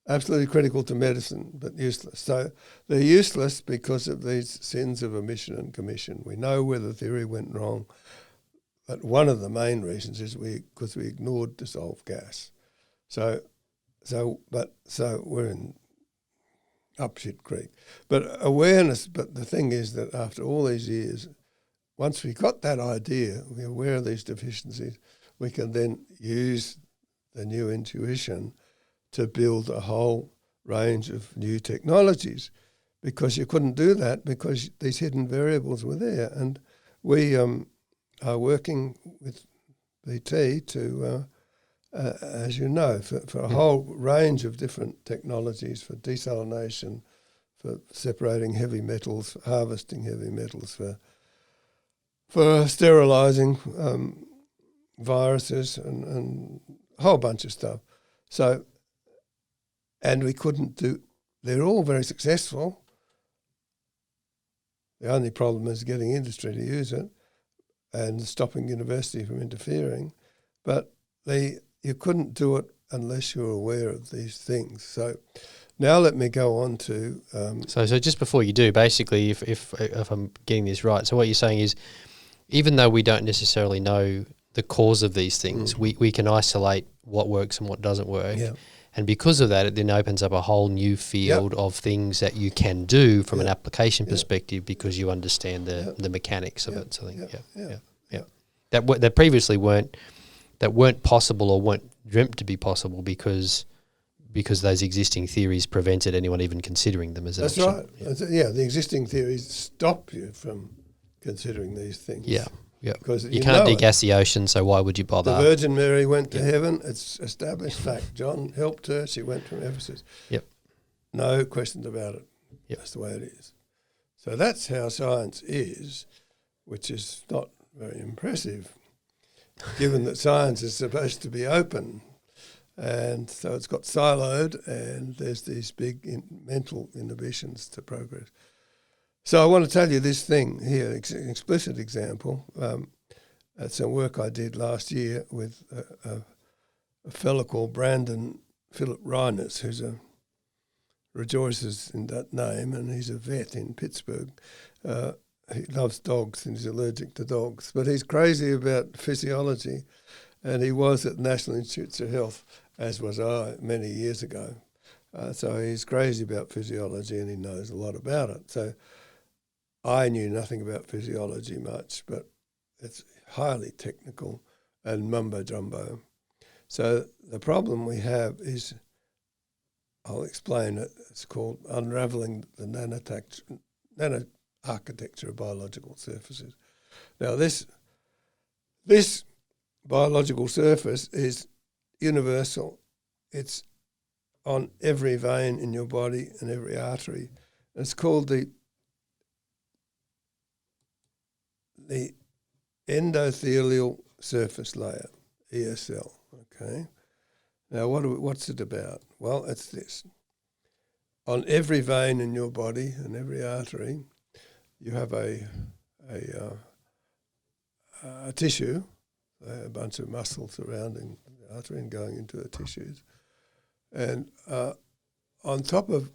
Absolutely critical to medicine, but useless. So they're useless because of these sins of omission and commission. We know where the theory went wrong, but one of the main reasons is because we ignored dissolved gas. So we're in up shit creek. But awareness, but the thing is that after all these years... Once we got that idea, we're aware of these deficiencies, we can then use the new intuition to build a whole range of new technologies, because you couldn't do that because these hidden variables were there. And we are working with BT to, as you know, for a whole range of different technologies for desalination, for separating heavy metals, for harvesting heavy metals, for sterilising viruses and a whole bunch of stuff. So, and we couldn't do, they're all very successful. The only problem is getting industry to use it. and stopping university from interfering, but you couldn't do it unless you were aware of these things. So now let me go on to... So just before you do, basically, if I'm getting this right, so what you're saying is, even though we don't necessarily know the cause of these things, we can isolate what works and what doesn't work. Yeah. And because of that, it then opens up a whole new field of things that you can do from an application perspective, because you understand the mechanics of it. So that previously weren't possible or weren't dreamt to be possible because those existing theories prevented anyone even considering them as an option. That's right. Yeah, the existing theories stop you from considering these things. Yeah. Yeah, because you can't degas the ocean, so why would you bother? The Virgin Mary went to heaven. It's established fact. John helped her. She went from Ephesus. Yep. No questions about it. Yep. That's the way it is. So that's how science is, which is not very impressive, given that science is supposed to be open. And so it's got siloed, and there's these big mental inhibitions to progress. So I want to tell you this thing here, an explicit example. It's a work I did last year with a fellow called Brandon Philip Reines, who's rejoices in that name, and he's a vet in Pittsburgh. He loves dogs and he's allergic to dogs, but he's crazy about physiology, and he was at the National Institutes of Health, as was I many years ago. So he's crazy about physiology and he knows a lot about it. So I knew nothing about physiology much, but it's highly technical and mumbo-jumbo. So the problem we have is, I'll explain it, it's called unravelling the nano-architecture of biological surfaces. Now this biological surface is universal. It's on every vein in your body and every artery. It's called the endothelial surface layer, ESL, okay? Now, what's it about? Well, it's this. On every vein in your body and every artery, you have a tissue, a bunch of muscle surrounding the artery and going into the tissues. And on top of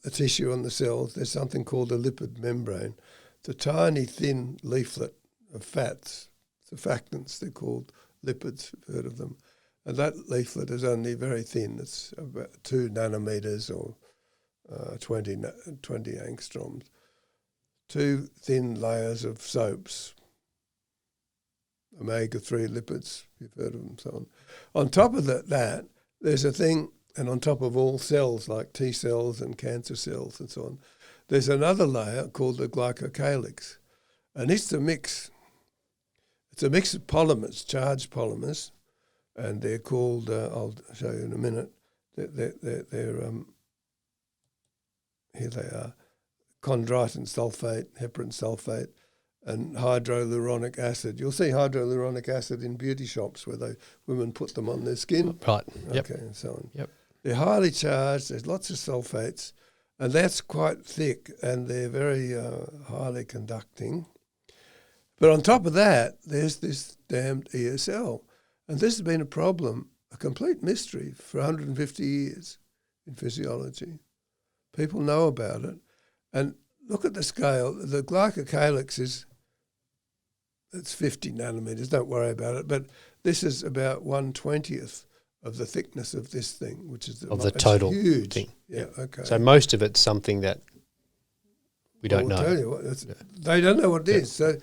the tissue and the cells, there's something called a lipid membrane. It's a tiny, thin leaflet of fats, surfactants, they're called lipids, you've heard of them. And that leaflet is only very thin. It's about 2 nanometers or 20 angstroms. 2 thin layers of soaps, omega-3 lipids, you've heard of them, so on. On top of that, there's a thing, and on top of all cells like T cells and cancer cells and so on, there's another layer called the glycocalyx, and it's a mix. It's a mix of polymers, charged polymers, and they're called, I'll show you in a minute, they're here they are, chondroitin sulfate, heparin sulfate, and hydroluronic acid. You'll see hydroluronic acid in beauty shops where women put them on their skin. Right, yep. Okay, and so on. Yep. They're highly charged, there's lots of sulfates, and that's quite thick, and they're very highly conducting. But on top of that, there's this damned ESL. And this has been a problem, a complete mystery for 150 years in physiology. People know about it. And look at the scale. The glycocalyx it's 50 nanometers, don't worry about it. But this is about 1/20th of the thickness of this thing, which is the total huge thing. Yeah, okay. So most of it's something that we don't know. I'll tell you what, they don't know what it is. So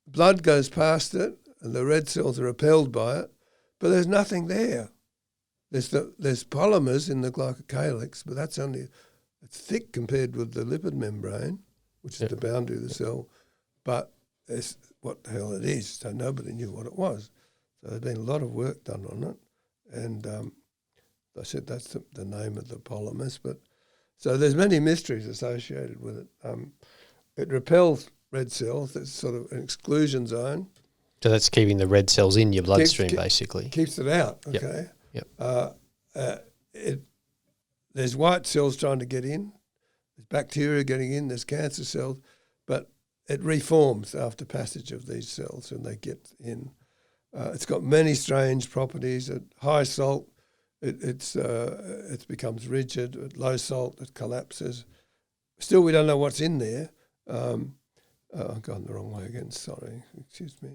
blood goes past it, and the red cells are repelled by it, but there's nothing there. There's polymers in the glycocalyx, but it's thick compared with the lipid membrane, which is the boundary of the cell, but it's what the hell it is. So nobody knew what it was. So there's been a lot of work done on it, and I said that's the name of the polymers. But so there's many mysteries associated with it. It repels red cells. It's sort of an exclusion zone. So that's keeping the red cells in your bloodstream, basically. Keeps it out, okay? Yep. There's white cells trying to get in. There's bacteria getting in. There's cancer cells. But it reforms after passage of these cells when they get in. It's got many strange properties. At high salt, it becomes rigid. At low salt, it collapses. Still, we don't know what's in there. I've gone the wrong way again. Sorry, excuse me.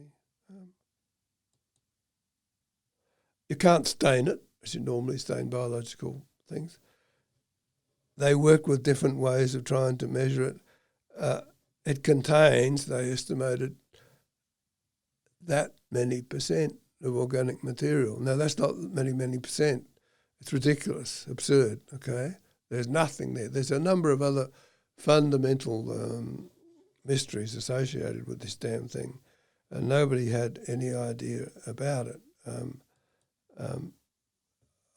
You can't stain it as you normally stain biological things. They work with different ways of trying to measure it. It contains, they estimated, that many percent of organic material. Now, that's not many percent. It's ridiculous, absurd, okay? There's nothing there. There's a number of other fundamental mysteries associated with this damn thing, and nobody had any idea about it.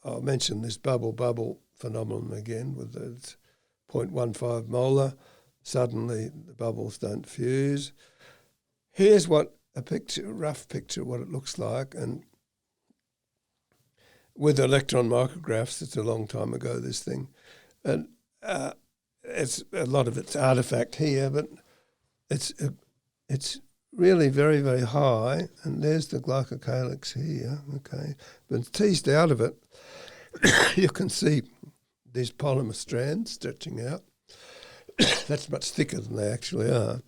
I'll mention this bubble phenomenon again with its 0.15 molar. Suddenly the bubbles don't fuse. Here's what a rough picture of what it looks like, and with electron micrographs, it's a long time ago, this thing, and it's a lot of it's artifact here, but it's really very, very high, and there's the glycocalyx here, okay, but teased out of it, you can see these polymer strands stretching out. That's much thicker than they actually are.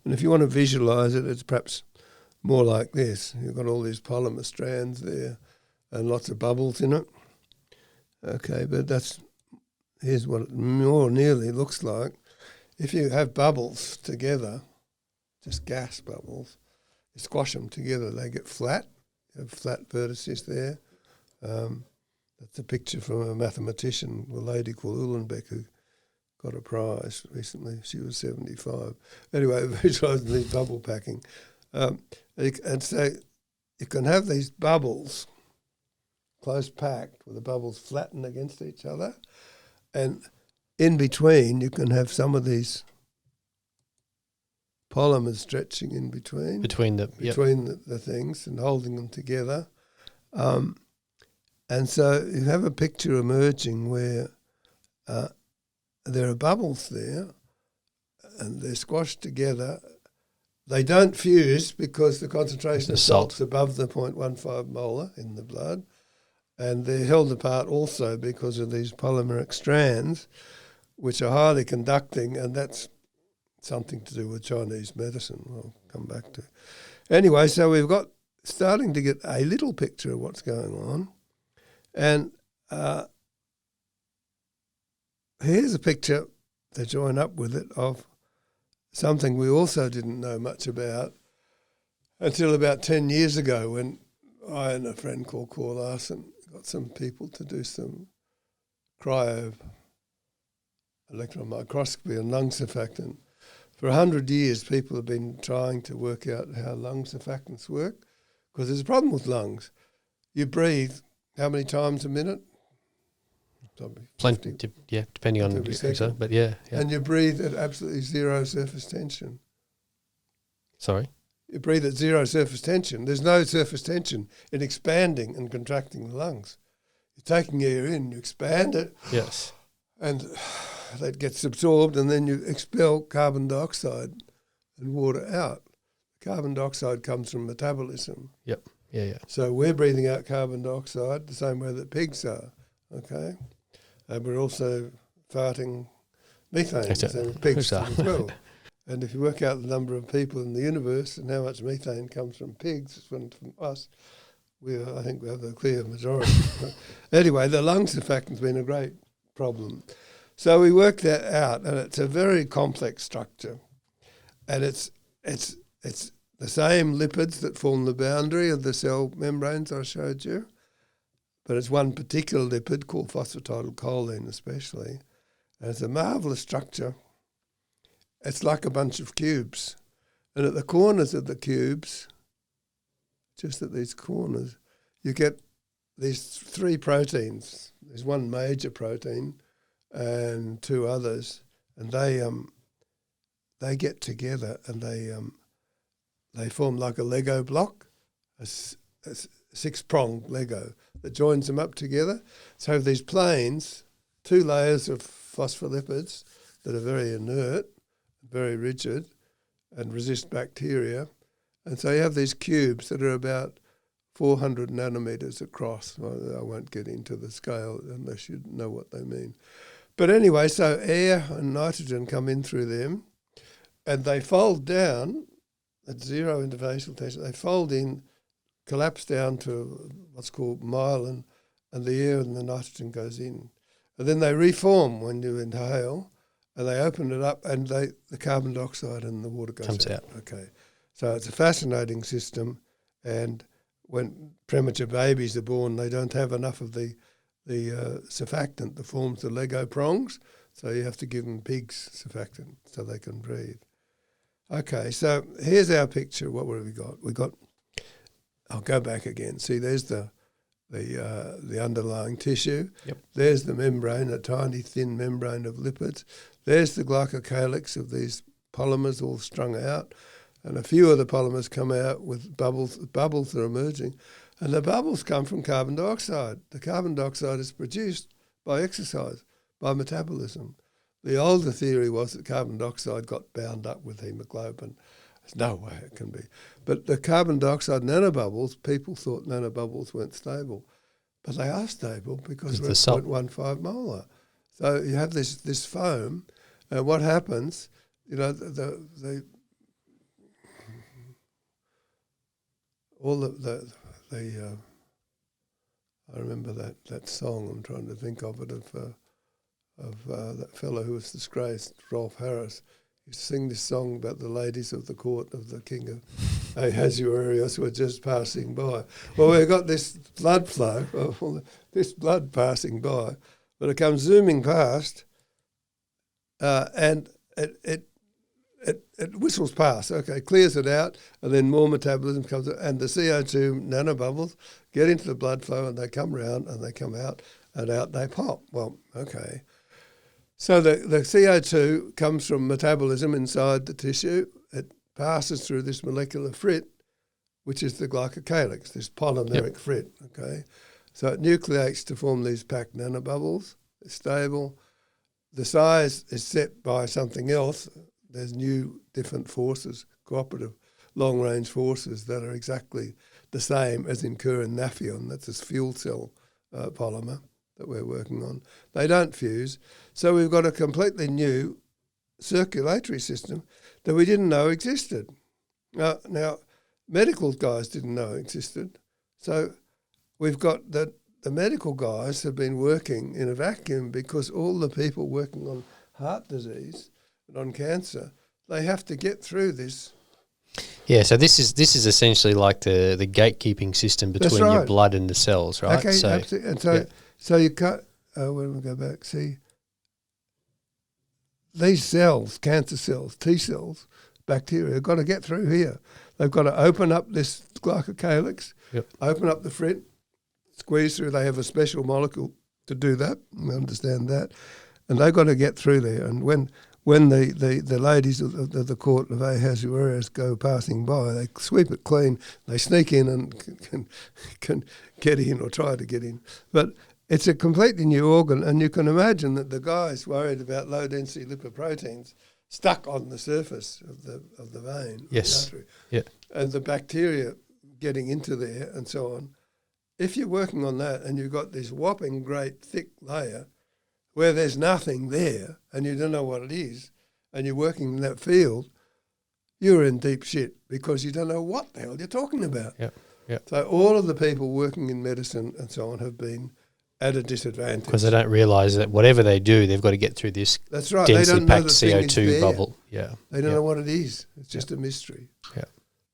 And if you want to visualise it, it's perhaps more like this. You've got all these polymer strands there and lots of bubbles in it. Okay, but here's what it more nearly looks like. If you have bubbles together, just gas bubbles, you squash them together, they get flat. You have flat vertices there. That's a picture from a mathematician, a lady called Uhlenbeck, who got a prize recently. She was 75. Anyway, visualising these bubble packing. And so you can have these bubbles close packed with the bubbles flattened against each other, and in between you can have some of these polymers stretching in between the things and holding them together. And so you have a picture emerging where there are bubbles there and they're squashed together. They don't fuse because the concentration of salt's above the 0.15 molar in the blood, and they're held apart also because of these polymeric strands, which are highly conducting, and that's something to do with Chinese medicine I'll come back to. Anyway, so we've got starting to get a little picture of what's going on. And here's a picture to join up with it of something we also didn't know much about until about 10 years ago, when I and a friend called Cor Larson got some people to do some cryo electron microscopy on lung surfactant. For 100 years, people have been trying to work out how lung surfactants work, because there's a problem with lungs. You breathe how many times a minute? Plenty, depending on your second, but yeah. And you breathe at absolutely zero surface tension. Sorry? You breathe at zero surface tension. There's no surface tension in expanding and contracting the lungs. You're taking air in, you expand it. Yes. And that gets absorbed, and then you expel carbon dioxide and water out. Carbon dioxide comes from metabolism. Yep. Yeah. So we're breathing out carbon dioxide the same way that pigs are, okay? And we're also farting methane, the same as pigs as well. And if you work out the number of people in the universe and how much methane comes from pigs from us, I think we have a clear majority. Anyway, the lung surfactant's been a great problem. So we worked that out, and it's a very complex structure. And it's the same lipids that form the boundary of the cell membranes I showed you, but it's one particular lipid called phosphatidylcholine especially, and it's a marvellous structure. It's like a bunch of cubes, and at the corners of the cubes, just at these corners, you get these three proteins. There's one major protein and two others, and they get together and they form like a Lego block, a six-pronged Lego that joins them up together. So these planes, two layers of phospholipids that are very inert, very rigid, and resist bacteria. And so you have these cubes that are about 400 nanometers across. Well, I won't get into the scale unless you know what they mean. But anyway, so air and nitrogen come in through them, and they fold down at zero interfacial tension. They fold in, collapse down to what's called myelin, and the air and the nitrogen goes in. And then they reform when you inhale, and they open it up, and the carbon dioxide and the water comes out. Okay, so it's a fascinating system, and when premature babies are born, they don't have enough of the surfactant that forms the Lego prongs, so you have to give them pig's surfactant so they can breathe. Okay, so here's our picture. What have we got? We got. I'll go back again. See, there's the underlying tissue. Yep. There's the membrane, a tiny thin membrane of lipids. There's the glycocalyx of these polymers all strung out, and a few of the polymers come out with bubbles. Bubbles are emerging, and the bubbles come from carbon dioxide. The carbon dioxide is produced by exercise, by metabolism. The older theory was that carbon dioxide got bound up with hemoglobin. There's no way it can be. But the carbon dioxide nanobubbles, people thought nanobubbles weren't stable. But they are stable because we're at 0.15 molar. So you have this foam, and what happens, you know, I remember that song, I'm trying to think of it, of that fellow who was disgraced, Rolf Harris. He used to sing this song about the ladies of the court of the king of Ahasuerus who were just passing by. Well, we've got this blood flow, this blood passing by, but it comes zooming past, and it whistles past. Okay, clears it out, and then more metabolism comes, and the CO2 nanobubbles get into the blood flow, and they come round, and they come out, and out they pop. Well, okay. So the CO2 comes from metabolism inside the tissue. It passes through this molecular frit, which is the glycocalyx, this polymeric frit, okay? So it nucleates to form these packed nanobubbles. It's stable. The size is set by something else. There's new different forces, cooperative long-range forces that are exactly the same as in Kerr and Nafion. That's this fuel cell polymer that we're working on. They don't fuse. So we've got a completely new circulatory system that we didn't know existed. Now medical guys didn't know existed. So we've got the medical guys have been working in a vacuum because all the people working on heart disease and on cancer, they have to get through this. Yeah, so this is essentially like the gatekeeping system between your blood and the cells, right? Okay, absolutely. And so you cut, when we go back, see, these cells, cancer cells, T cells, bacteria, have got to get through here. They've got to open up this glycocalyx, open up the frit, squeeze through. They have a special molecule to do that. We understand that. And they've got to get through there. And when the ladies of the court of Ahasuerus go passing by, they sweep it clean. They sneak in and can get in or try to get in. But it's a completely new organ, and you can imagine that the guys worried about low-density lipoproteins stuck on the surface of the vein, yes, of the artery, and the bacteria getting into there and so on. If you're working on that and you've got this whopping great thick layer where there's nothing there and you don't know what it is, and you're working in that field, you're in deep shit because you don't know what the hell you're talking about. So all of the people working in medicine and so on have been at a disadvantage. Because they don't realise that whatever they do, they've got to get through this densely packed CO2 bubble. Yeah, they don't know what it is. It's just a mystery. Yeah.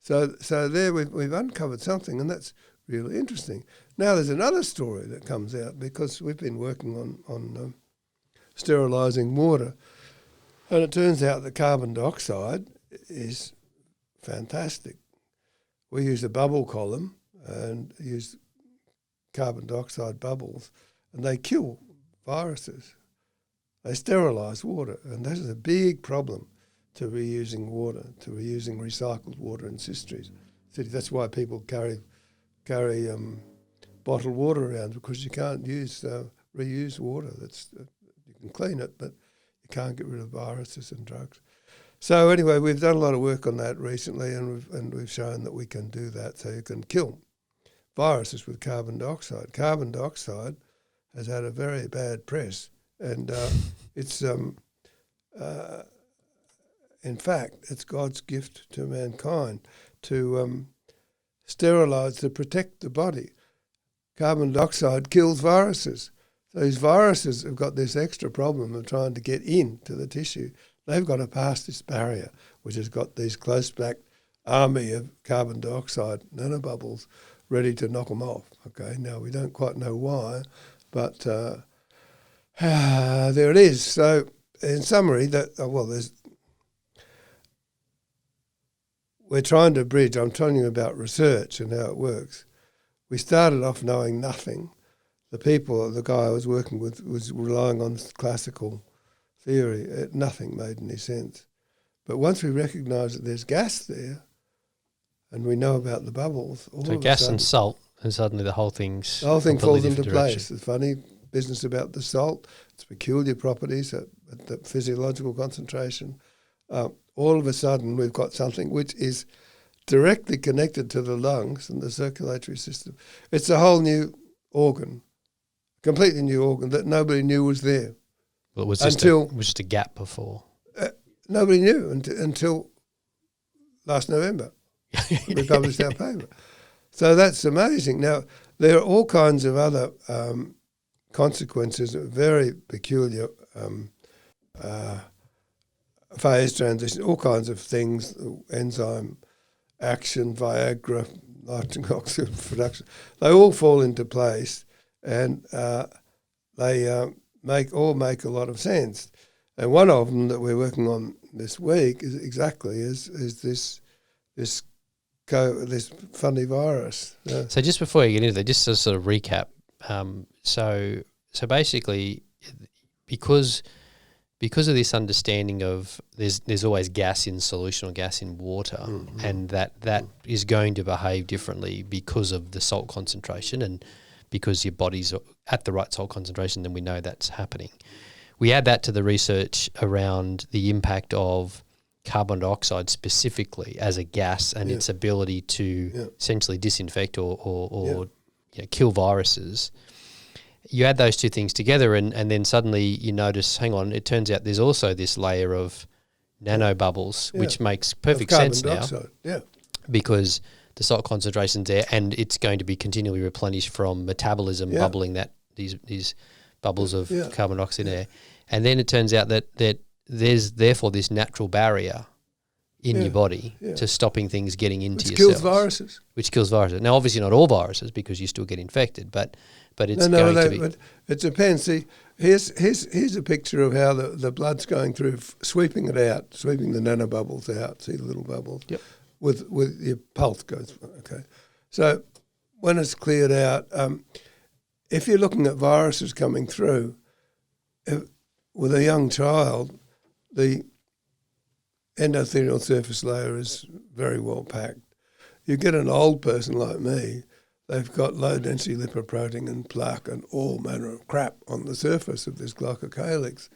So there we've uncovered something, and that's really interesting. Now there's another story that comes out because we've been working on sterilising water, and it turns out that carbon dioxide is fantastic. We use a bubble column and use carbon dioxide bubbles, and they kill viruses. They sterilise water, and this is a big problem to reusing water, to reusing recycled water in cities. That's why people carry bottled water around, because you can't reuse water. You can clean it, but you can't get rid of viruses and drugs. So anyway, we've done a lot of work on that recently, and we've shown that we can do that. So you can kill viruses with carbon dioxide. Carbon dioxide has had a very bad press, and it's in fact it's God's gift to mankind to sterilise, to protect the body. Carbon dioxide kills viruses. So these viruses have got this extra problem of trying to get into the tissue. They've got to pass this barrier, which has got these close-packed army of carbon dioxide nanobubbles ready to knock them off. Okay, now we don't quite know why, but there it is. So in summary, we're trying to bridge. I'm telling you about research and how it works. We started off knowing nothing. The guy I was working with was relying on classical theory. Nothing made any sense. But once we recognise that there's gas there, and we know about the bubbles, so gas and salt, and suddenly the whole thing falls into place. The funny business about the salt, its peculiar properties at the physiological concentration. All of a sudden, we've got something which is directly connected to the lungs and the circulatory system. It's a whole new organ, completely new organ that nobody knew was there. Well, it was just a gap before. Nobody knew until last November. We published our paper. So that's amazing. Now, there are all kinds of other consequences of very peculiar phase transition, all kinds of things, enzyme action, Viagra, nitric oxide production. They all fall into place, and they make a lot of sense. And one of them that we're working on this week is this funny virus. So just before you get into that, just to sort of recap, so basically, because of this understanding of there's always gas in solution or gas in water, mm-hmm. and that is going to behave differently because of the salt concentration, and because your body's at the right salt concentration, then we know that's happening. We add that to the research around the impact of carbon dioxide specifically as a gas and its ability to essentially disinfect or kill viruses. You add those two things together and then suddenly you notice, hang on, it turns out there's also this layer of nanobubbles, which makes perfect sense dioxide. now. Because the salt concentration's there and it's going to be continually replenished from metabolism bubbling these bubbles of carbon dioxide in there. And then it turns out that there's therefore this natural barrier in your body to stopping things getting into your cells. Which kills viruses. Now, obviously not all viruses because you still get infected, but it's going to be... But it depends. See, here's a picture of how the blood's going through, sweeping it out, sweeping the nanobubbles out. See the little bubbles? Yep. With your pulse goes, okay. So when it's cleared out, if you're looking at viruses coming through, with a young child, the endothelial surface layer is very well packed. You get an old person like me, they've got low-density lipoprotein and plaque and all manner of crap on the surface of this glycocalyx.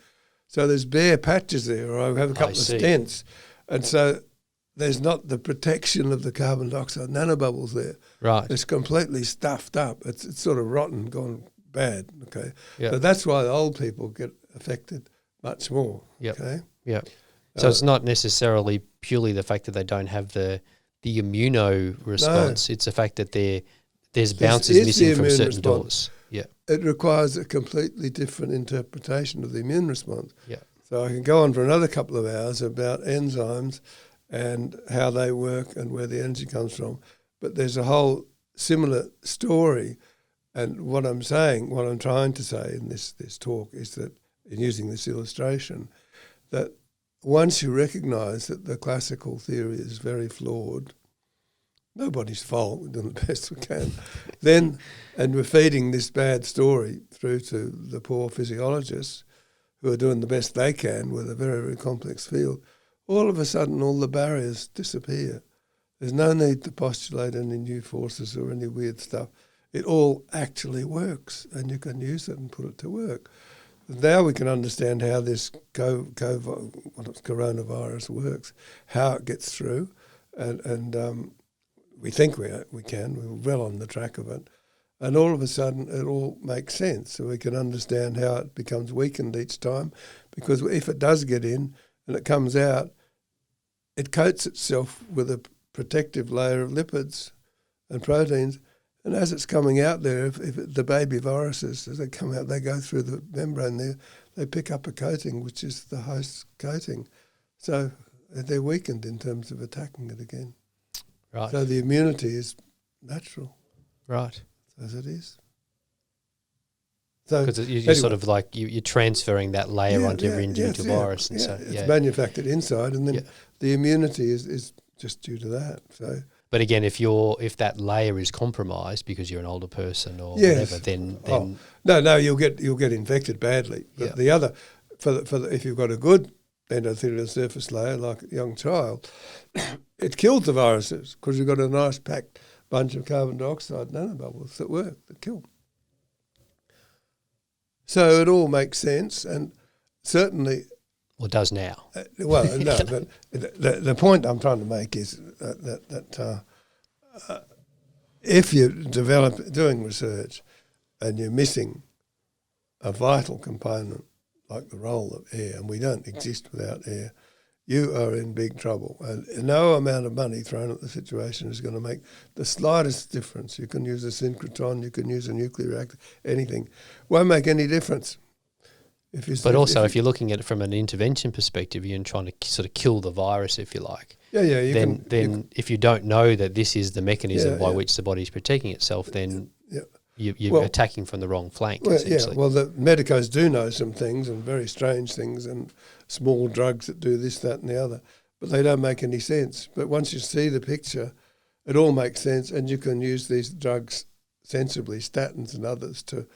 So there's bare patches there, or I have a couple of stents. And so there's not the protection of the carbon dioxide nanobubbles there. Right. It's completely stuffed up. It's sort of rotten, gone bad, okay? Yep. So that's why the old people get affected much more, okay? Yeah. So it's not necessarily purely the fact that they don't have the immuno response. No. It's the fact that there's bounces missing from certain doors. Yeah. It requires a completely different interpretation of the immune response. Yeah. So I can go on for another couple of hours about enzymes and how they work and where the energy comes from. But there's a whole similar story. And what I'm trying to say in this talk is that, in using this illustration, that once you recognise that the classical theory is very flawed, nobody's fault, we're doing the best we can, and we're feeding this bad story through to the poor physiologists who are doing the best they can with a very, very complex field, all of a sudden all the barriers disappear. There's no need to postulate any new forces or any weird stuff. It all actually works, and you can use it and put it to work. now we can understand how this coronavirus works, how it gets through, and we think we can. We're well on the track of it. And all of a sudden, it all makes sense. So we can understand how it becomes weakened each time, because if it does get in and it comes out, it coats itself with a protective layer of lipids and proteins. And as it's coming out there, if the baby viruses, as they come out, they go through the membrane there, they pick up a coating, which is the host coating. So they're weakened in terms of attacking it again. Right. So the immunity is natural. Right. As it is. So because you're sort of like you're transferring that layer onto your individual virus, and so it's manufactured inside, and then the immunity is just due to that. So, but again, if that layer is compromised because you're an older person or whatever, then no, you'll get infected badly. But the other if you've got a good endothelial surface layer like a young child, it kills the viruses because you've got a nice packed bunch of carbon dioxide nanobubbles that work, that kill. So it all makes sense, and certainly... Well, it does now. But the point I'm trying to make is that if you're doing research and you're missing a vital component like the role of air, and we don't exist without air, you are in big trouble. And no amount of money thrown at the situation is going to make the slightest difference. You can use a synchrotron, you can use a nuclear reactor, anything. Won't make any difference. If you're looking at it from an intervention perspective, you're trying to sort of kill the virus, if you like. Then if you don't know that this is the mechanism by which the body is protecting itself, then you're attacking from the wrong flank, essentially. Well, the medicos do know some things, and very strange things, and small drugs that do this, that and the other, but they don't make any sense. But once you see the picture, it all makes sense, and you can use these drugs sensibly, statins and others, to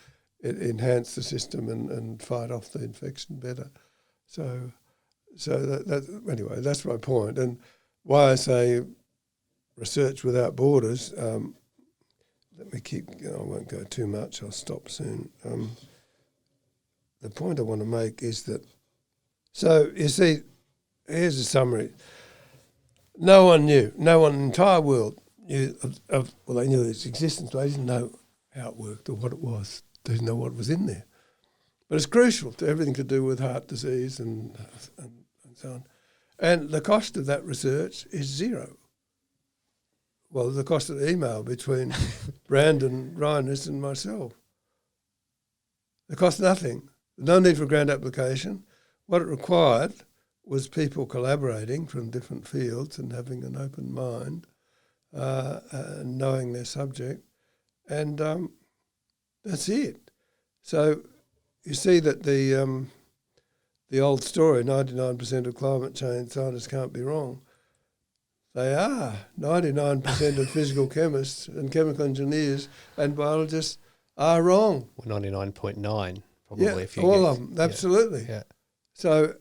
enhance the system and fight off the infection better. So anyway, that's my point. And why I say research without borders, let me keep going. I won't go too much. I'll stop soon. The point I want to make is that, so you see, here's a summary. No one in the entire world knew they knew its existence, but they didn't know how it worked or what it was. They didn't know what was in there. But it's crucial to everything to do with heart disease and so on. And the cost of that research is zero. Well, the cost of the email between Brandon Rhinus and myself. It cost nothing. No need for grant application. What it required was people collaborating from different fields and having an open mind, and knowing their subject, and that's it. So you see that the old story, 99% of climate change scientists can't be wrong. They are. 99% of physical chemists and chemical engineers and biologists are wrong. Well, 99.9 probably. Yeah, all of them, absolutely. Yeah. So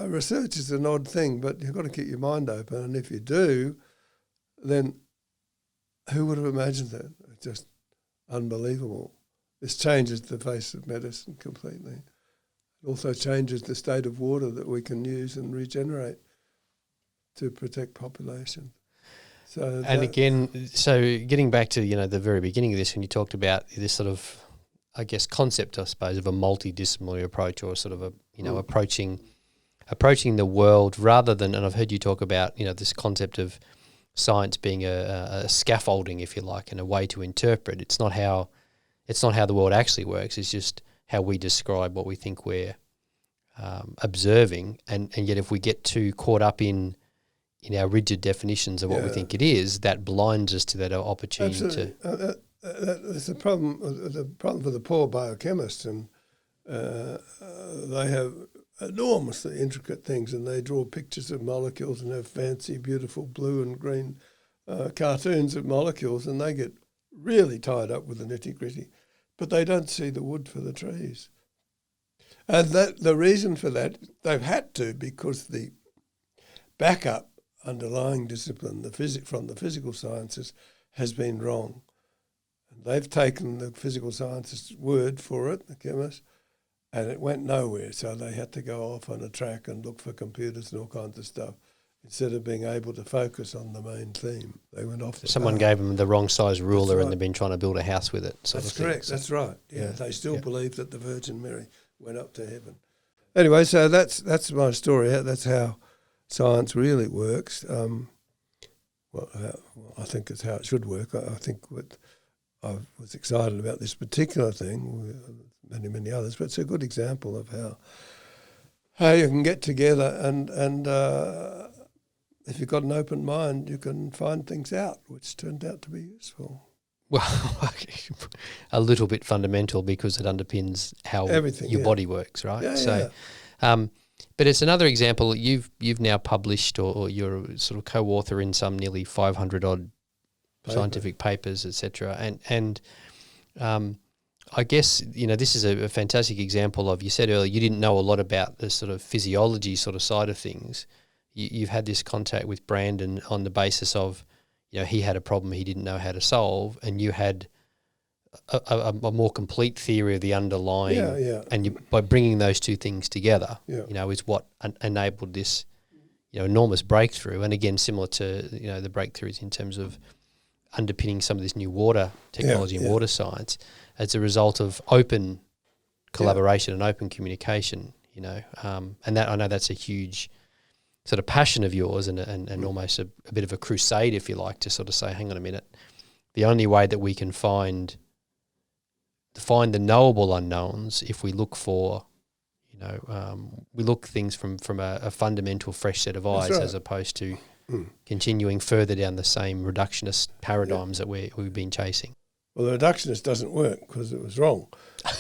research is an odd thing, but you've got to keep your mind open, and if you do, then who would have imagined that? It's just unbelievable. This changes the face of medicine completely. It also changes the state of water that we can use and regenerate to protect population. So getting back to the very beginning of this, when you talked about this sort of, I guess, concept, I suppose, of a multidisciplinary approach, or sort of a approaching the world rather than, and I've heard you talk about this concept of science being a scaffolding, if you like, and a way to interpret. It's not how the world actually works. It's just how we describe what we think we're observing, and yet if we get too caught up in our rigid definitions of what we think it is, that blinds us to that opportunity. Absolutely. That's the problem. The problem for the poor biochemists, and they have enormously intricate things, and they draw pictures of molecules and have fancy, beautiful blue and green cartoons of molecules, and they get really tied up with the nitty-gritty, but they don't see the wood for the trees. And the reason for that, they've had to, because the backup underlying discipline, from the physical sciences, has been wrong. And they've taken the physical scientists' word for it, the chemists, and it went nowhere. So they had to go off on a track and look for computers and all kinds of stuff. Instead of being able to focus on the main theme, they went off the Someone path. gave them the wrong size ruler right. and they've been trying to build a house with it. That's correct. So, that's right. Yeah, yeah, they still yeah. believe that the Virgin Mary went up to heaven. Anyway, so that's my story. That's how science really works. I think it's how it should work. I think I was excited about this particular thing, many others, but it's a good example of how you can get together and if you've got an open mind, you can find things out, which turned out to be useful. Well, a little bit fundamental because it underpins how Everything, your yeah. body works, right? Yeah, So, yeah. but it's another example. You've now published, or you're sort of co-author in some nearly 500 odd scientific papers, etc. And I guess this is a fantastic example of. You said earlier you didn't know a lot about the sort of physiology sort of side of things. You've had this contact with Brandon on the basis of, he had a problem he didn't know how to solve, and you had a more complete theory of the underlying. Yeah. And by bringing those two things together, Yeah. is what enabled this, enormous breakthrough. And again, similar to the breakthroughs in terms of underpinning some of this new water technology and water science as a result of open collaboration and open communication. And that I know that's a huge sort of passion of yours and almost a bit of a crusade, if you like, to sort of say, hang on a minute, the only way that we can find the knowable unknowns if we look for, we look things from a fundamental fresh set of eyes, as opposed to continuing further down the same reductionist paradigms that we've been chasing. Well, the reductionist doesn't work because it was wrong,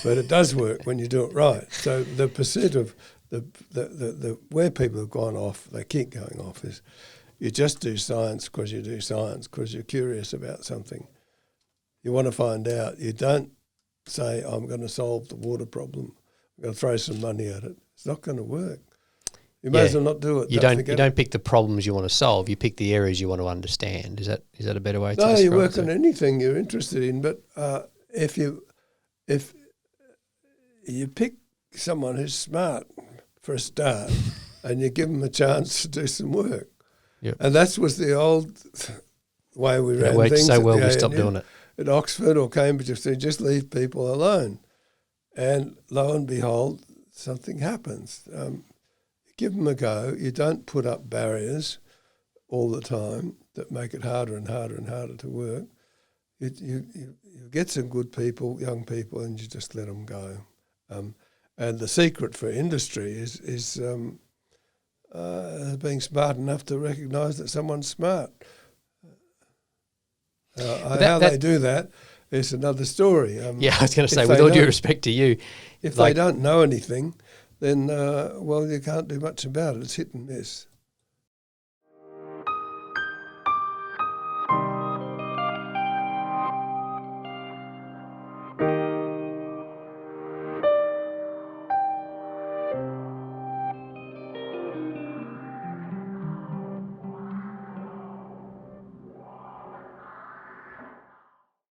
but it does work when you do it right. So the pursuit of the where people have gone off, they keep going off, is you just do science because you do science because you're curious about something. You want to find out. You don't say, I'm going to solve the water problem. I'm going to throw some money at it. It's not going to work. You may as well not do it. You don't pick the problems you want to solve. You pick the areas you want to understand. Is that a better way to describe it? No, you work on anything you're interested in, but if you pick someone who's smart for a start and you give them a chance to do some work. Yep. And that was the old way we ran worked things. so well, we stopped doing it. At Oxford or Cambridge, if they just leave people alone. And lo and behold, something happens. Give them a go. You don't put up barriers all the time that make it harder and harder and harder to work. You get some good people, young people, and you just let them go. And the secret for industry is being smart enough to recognise that someone's smart. How they do that is another story. I was going to say, with all due respect to you, if they don't know anything, then you can't do much about it. It's hit and miss.